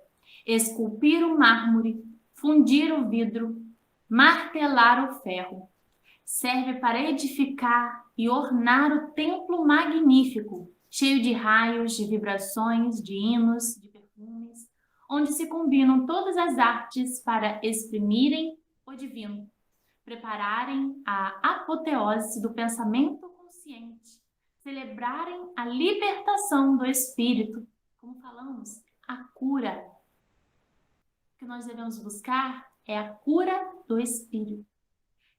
Speaker 1: esculpir o mármore, fundir o vidro, martelar o ferro. Serve para edificar e ornar o templo magnífico, cheio de raios, de vibrações, de hinos, de perfumes, onde se combinam todas as artes para exprimirem o divino, prepararem a apoteose do pensamento consciente, celebrarem a libertação do espírito, como falamos, a cura. O que nós devemos buscar é a cura do espírito.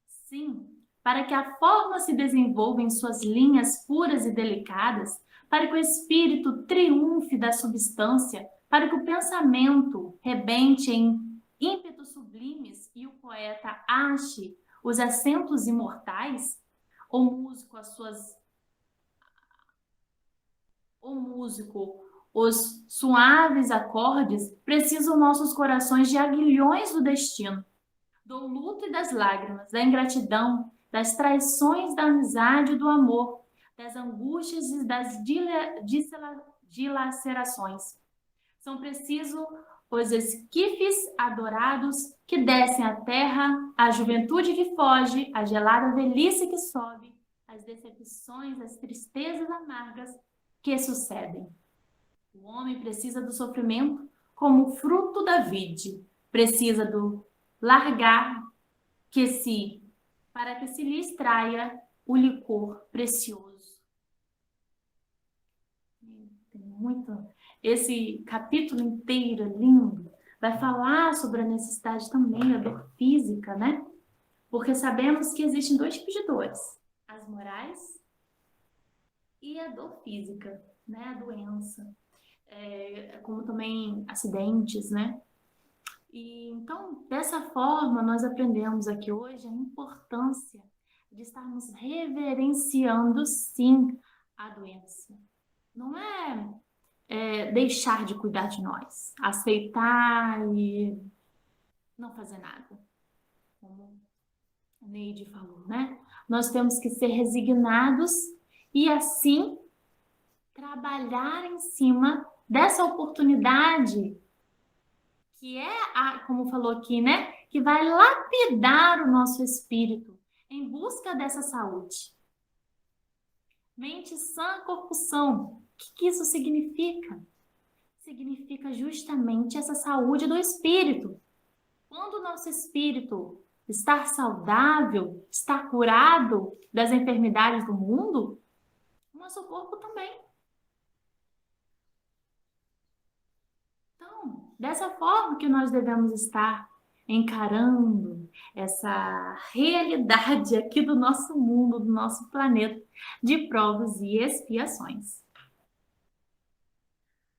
Speaker 1: Sim, para que a forma se desenvolva em suas linhas puras e delicadas, para que o espírito triunfe da substância, para que o pensamento rebente em ímpetos sublimes e o poeta ache os acentos imortais, o músico, os suaves acordes, precisam nossos corações de aguilhões do destino, do luto e das lágrimas, da ingratidão, das traições da amizade e do amor, das angústias e das dilacerações. São precisos os esquifes adorados que descem à terra, a juventude que foge, a gelada velhice que sobe, as decepções, as tristezas amargas que sucedem. O homem precisa do sofrimento como fruto da vide, precisa do largar para que se lhe extraia o licor precioso. Tem muito. Esse capítulo inteiro é lindo. Vai falar sobre a necessidade também da dor física, né? Porque sabemos que existem dois tipos de dores: as morais e a dor física, né? A doença, como também acidentes, né? E então, dessa forma, nós aprendemos aqui hoje a importância de estarmos reverenciando, sim, a doença. Não é deixar de cuidar de nós, aceitar e não fazer nada, como a Neide falou, né? Nós temos que ser resignados e, assim, trabalhar em cima dessa oportunidade que como falou aqui, né? Que vai lapidar o nosso espírito em busca dessa saúde. Mente sã, corpo são. O que isso significa? Significa justamente essa saúde do espírito. Quando o nosso espírito está saudável, está curado das enfermidades do mundo, o nosso corpo também. Então, dessa forma que nós devemos estar encarando essa realidade aqui do nosso mundo, do nosso planeta, de provas e expiações.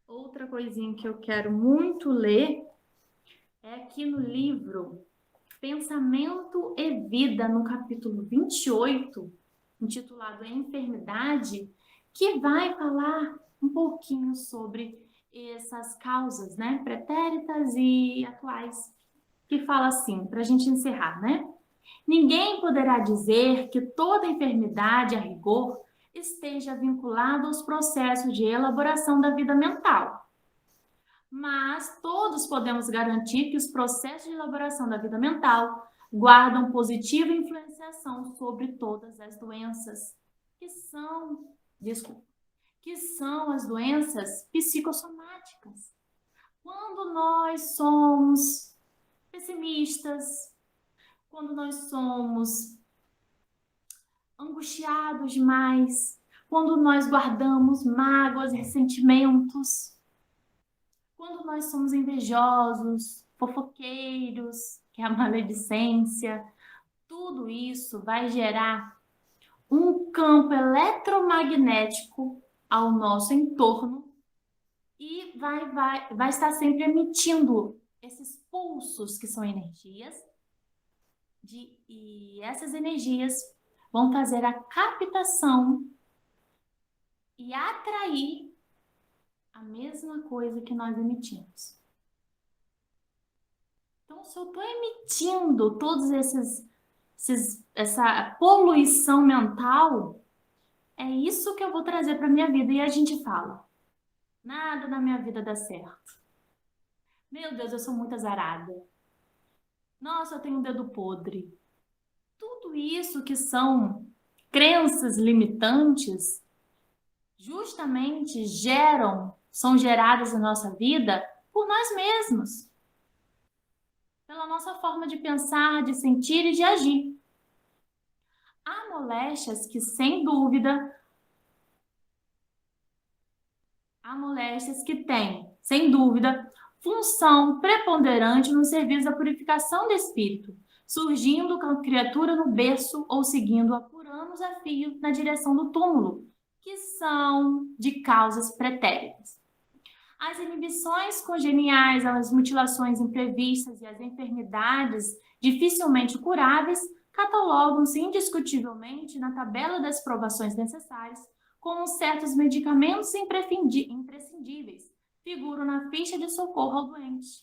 Speaker 1: Outra coisinha que eu quero muito ler é aqui no livro Pensamento e Vida, no capítulo 28, intitulado Enfermidade, que vai falar um pouquinho sobre essas causas, né, pretéritas e atuais, que fala assim, para a gente encerrar, né? Ninguém poderá dizer que toda enfermidade, a rigor, esteja vinculada aos processos de elaboração da vida mental. Mas todos podemos garantir que os processos de elaboração da vida mental guardam positiva influenciação sobre todas as doenças, que são as doenças psicossomáticas. Quando nós somos pessimistas, quando nós somos angustiados demais, quando nós guardamos mágoas e ressentimentos, quando nós somos invejosos, fofoqueiros, que é a maledicência, tudo isso vai gerar um campo eletromagnético ao nosso entorno e vai estar sempre emitindo esses pulsos que são energias, e essas energias vão fazer a captação e atrair a mesma coisa que nós emitimos. Então, se eu estou emitindo todos essa poluição mental, é isso que eu vou trazer para a minha vida. E a gente fala, nada na minha vida dá certo. Meu Deus, eu sou muito azarada. Nossa, eu tenho um dedo podre. Tudo isso que são crenças limitantes, justamente são geradas na nossa vida por nós mesmos. Pela nossa forma de pensar, de sentir e de agir. Há moléstias que, sem dúvida, têm, sem dúvida, função preponderante no serviço da purificação do espírito, surgindo com a criatura no berço ou seguindo-a por anos a fio na direção do túmulo, que são de causas pretéritas. As inibições congeniais, as mutilações imprevistas e as enfermidades dificilmente curáveis catalogam-se indiscutivelmente na tabela das provações necessárias como certos medicamentos imprescindíveis, figuram na ficha de socorro ao doente.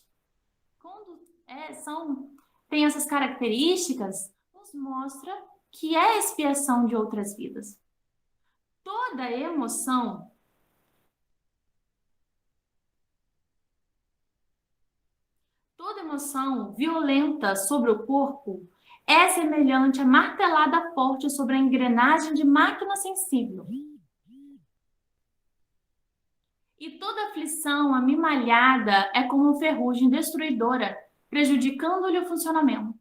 Speaker 1: Quando tem essas características, nos mostra que é expiação de outras vidas. Toda emoção violenta sobre o corpo é semelhante a martelada forte sobre a engrenagem de máquina sensível. E toda aflição amimalhada é como ferrugem destruidora, prejudicando-lhe o funcionamento.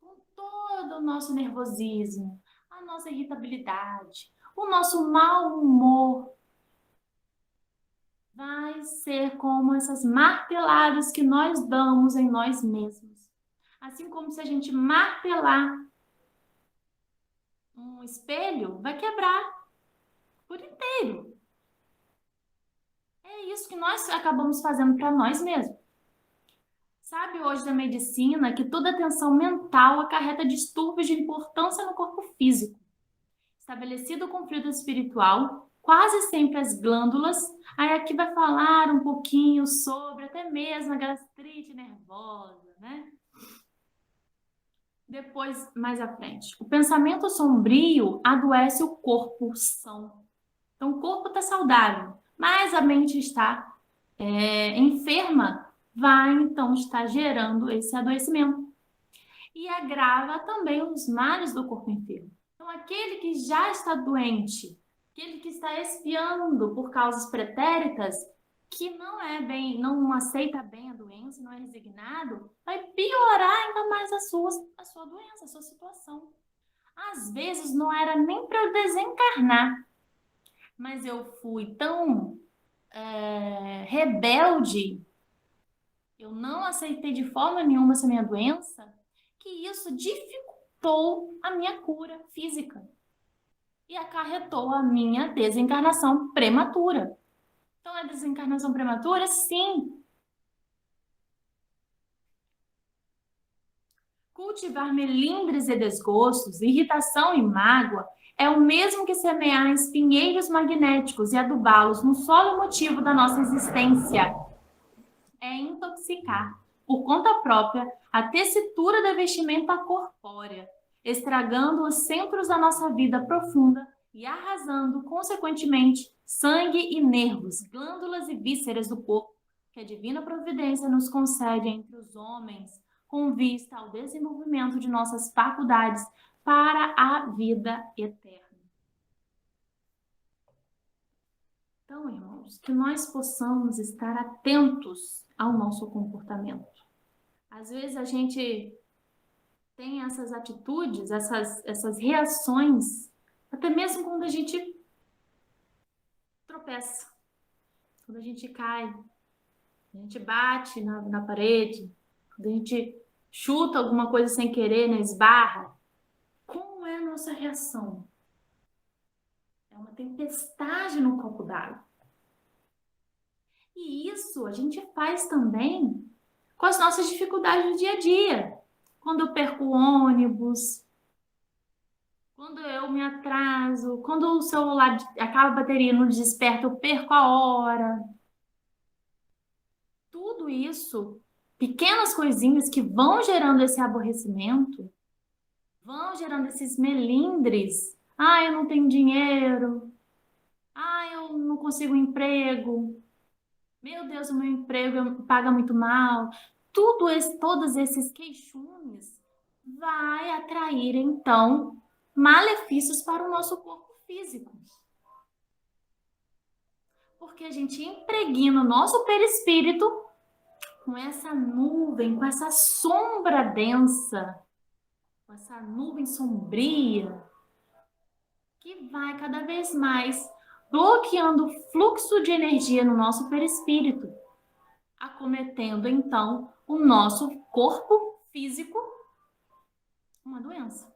Speaker 1: Com todo o nosso nervosismo, a nossa irritabilidade, o nosso mau humor, vai ser como essas marteladas que nós damos em nós mesmos. Assim como se a gente martelar um espelho, vai quebrar por inteiro. É isso que nós acabamos fazendo para nós mesmos. Sabe hoje da medicina que toda tensão mental acarreta distúrbios de importância no corpo físico. Estabelecido o conflito espiritual, quase sempre as glândulas, aí aqui vai falar um pouquinho sobre até mesmo a gastrite nervosa, né? Depois, mais à frente, o pensamento sombrio adoece o corpo são. Então, o corpo está saudável, mas a mente está enferma, vai então estar gerando esse adoecimento. E agrava também os males do corpo enfermo. Então, aquele que já está doente, aquele que está expiando por causas pretéritas, que não aceita bem a doença, não é resignado, vai piorar ainda mais a sua doença, a sua situação. Às vezes não era nem para eu desencarnar, mas eu fui tão rebelde, eu não aceitei de forma nenhuma essa minha doença, que isso dificultou a minha cura física e acarretou a minha desencarnação prematura. Então, a desencarnação prematura, sim. Cultivar melindres e desgostos, irritação e mágoa é o mesmo que semear espinheiros magnéticos e adubá-los no solo emotivo da nossa existência. É intoxicar, por conta própria, a tessitura da vestimenta corpórea, estragando os centros da nossa vida profunda e arrasando, consequentemente, sangue e nervos, glândulas e vísceras do corpo, que a divina providência nos concede entre os homens, com vista ao desenvolvimento de nossas faculdades para a vida eterna. Então, irmãos, que nós possamos estar atentos ao nosso comportamento. Às vezes a gente tem essas atitudes, essas reações, até mesmo quando a gente tropeça, quando a gente cai, a gente bate na parede, quando a gente chuta alguma coisa sem querer, né, esbarra. Como é a nossa reação? É uma tempestade no copo d'água. E isso a gente faz também com as nossas dificuldades do dia a dia. Quando eu perco o ônibus, quando eu me atraso, quando o celular acaba a bateria no desperta, eu perco a hora. Tudo isso, pequenas coisinhas que vão gerando esse aborrecimento, vão gerando esses melindres. Ah, eu não tenho dinheiro. Ah, eu não consigo um emprego. Meu Deus, o meu emprego paga muito mal. Todos esses queixumes vai atrair, então, malefícios para o nosso corpo físico. Porque a gente impregna o nosso perispírito com essa nuvem, com essa sombra densa, com essa nuvem sombria, que vai cada vez mais bloqueando o fluxo de energia no nosso perispírito, acometendo então o nosso corpo físico uma doença.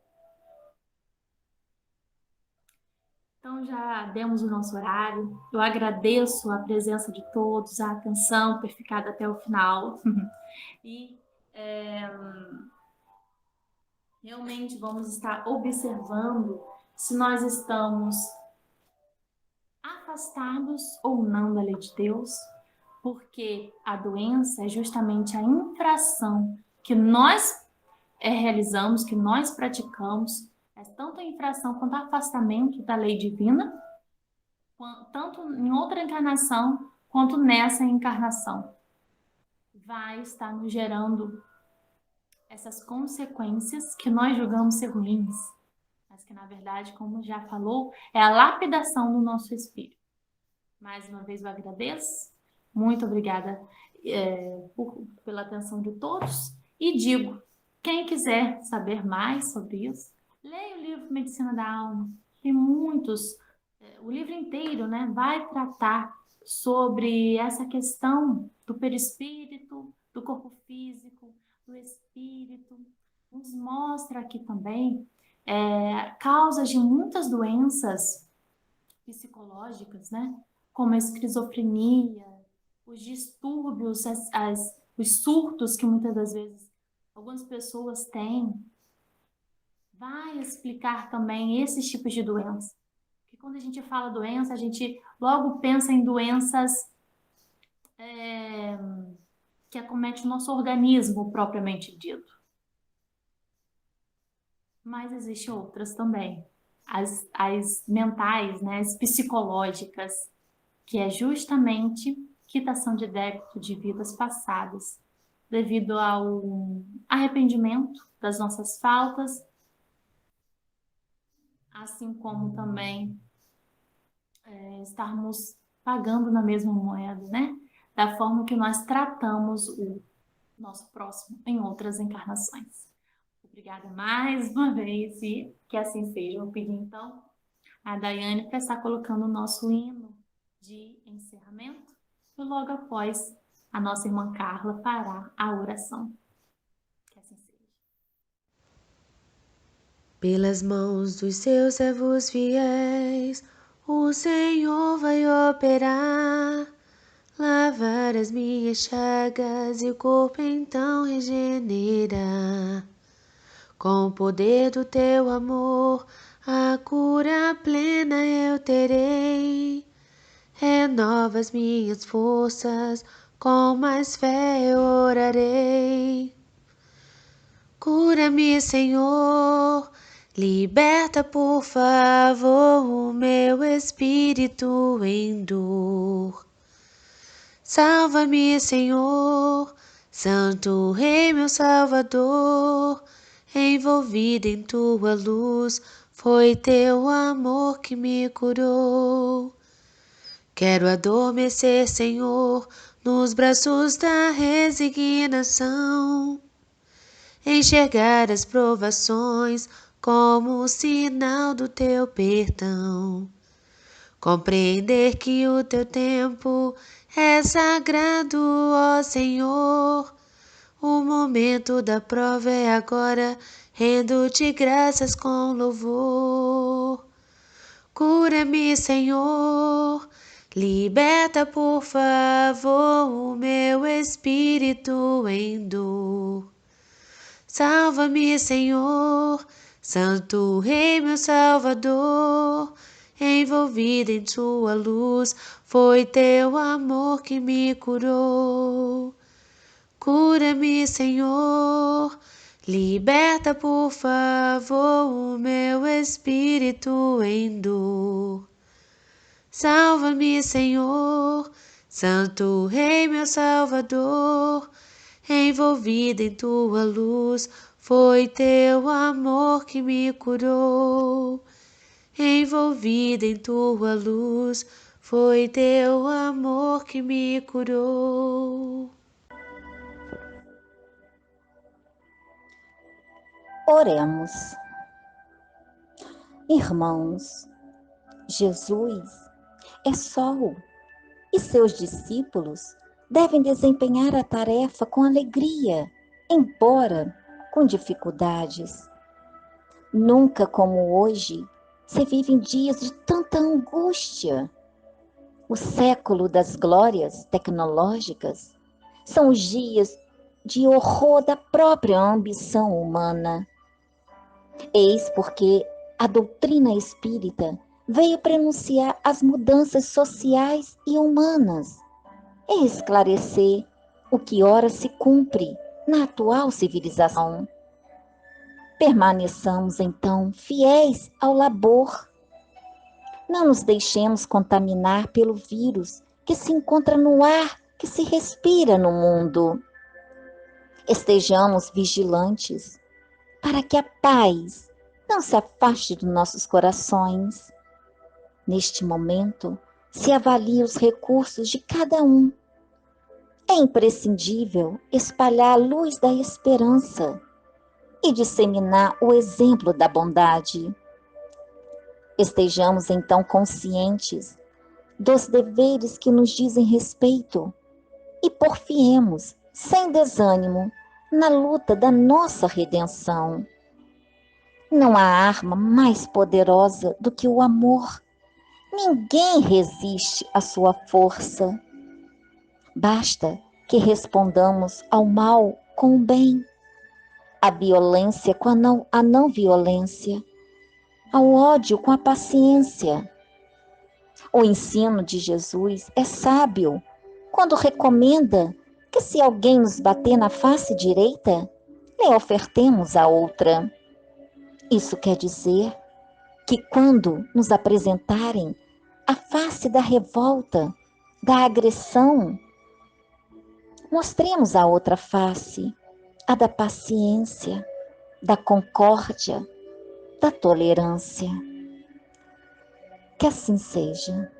Speaker 1: Então já demos o nosso horário. Eu agradeço a presença de todos, a atenção ter ficado até o final. E realmente vamos estar observando se nós estamos afastados ou não da lei de Deus, porque a doença é justamente a infração que nós realizamos, que nós praticamos, é tanto a infração quanto o afastamento da lei divina, tanto em outra encarnação quanto nessa encarnação. Vai estar nos gerando essas consequências que nós julgamos ser ruins, mas que, na verdade, como já falou, é a lapidação do nosso espírito. Mais uma vez eu agradeço, muito obrigada pela atenção de todos, e digo, quem quiser saber mais sobre isso, leia o livro Medicina da Alma, tem muitos, o livro inteiro, né, vai tratar sobre essa questão do perispírito, do corpo físico, do espírito, nos mostra aqui também causas de muitas doenças psicológicas, né? Como a esquizofrenia, os distúrbios, os surtos que muitas das vezes algumas pessoas têm. Vai explicar também esses tipos de doenças. Porque quando a gente fala doença, a gente logo pensa em doenças que acometem o nosso organismo propriamente dito. Mas existem outras também. As mentais, né, as psicológicas, que é justamente quitação de débito de vidas passadas, devido ao arrependimento das nossas faltas, assim como também estarmos pagando na mesma moeda, né? Da forma que nós tratamos o nosso próximo em outras encarnações. Obrigada mais uma vez e que assim seja. Eu vou pedir então a Daiane para estar colocando o nosso hino de encerramento e logo após a nossa irmã Carla fará a oração. Que assim seja.
Speaker 4: Pelas mãos dos seus servos fiéis, o Senhor vai operar, lavar as minhas chagas e o corpo então regenerar. Com o poder do teu amor, a cura plena eu terei. Renova as minhas forças, com mais fé eu orarei. Cura-me, Senhor, liberta, por favor, o meu espírito em dor. Salva-me, Senhor, Santo Rei, meu Salvador, envolvida em tua luz, foi teu amor que me curou. Quero adormecer, Senhor, nos braços da resignação. Enxergar as provações como sinal do teu perdão. Compreender que o teu tempo é sagrado, ó Senhor. O momento da prova é agora, rendo-te graças com louvor. Cura-me, Senhor, liberta, por favor, o meu espírito em dor. Salva-me, Senhor, Santo Rei, meu Salvador. Envolvida em tua luz, foi teu amor que me curou. Cura-me, Senhor, liberta, por favor, o meu espírito em dor. Salva-me, Senhor, Santo Rei, meu Salvador. Envolvida em tua luz, foi teu amor que me curou. Envolvida em tua luz, foi teu amor que me curou.
Speaker 5: Oremos. Irmãos, Jesus é sol e seus discípulos devem desempenhar a tarefa com alegria, embora com dificuldades. Nunca como hoje se vivem dias de tanta angústia. O século das glórias tecnológicas são os dias de horror da própria ambição humana. Eis porque a doutrina espírita veio prenunciar as mudanças sociais e humanas e esclarecer o que ora se cumpre na atual civilização. Permaneçamos, então, fiéis ao labor. Não nos deixemos contaminar pelo vírus que se encontra no ar que se respira no mundo. Estejamos vigilantes para que a paz não se afaste dos nossos corações. Neste momento, se avalia os recursos de cada um. É imprescindível espalhar a luz da esperança e disseminar o exemplo da bondade. Estejamos então conscientes dos deveres que nos dizem respeito e porfiemos, sem desânimo, na luta da nossa redenção. Não há arma mais poderosa do que o amor. Ninguém resiste à sua força. Basta que respondamos ao mal com o bem, à violência com a não violência, ao ódio com a paciência. O ensino de Jesus é sábio quando recomenda que, se alguém nos bater na face direita, lhe ofertemos a outra. Isso quer dizer que, quando nos apresentarem a face da revolta, da agressão, mostremos a outra face, a da paciência, da concórdia, da tolerância. Que assim seja.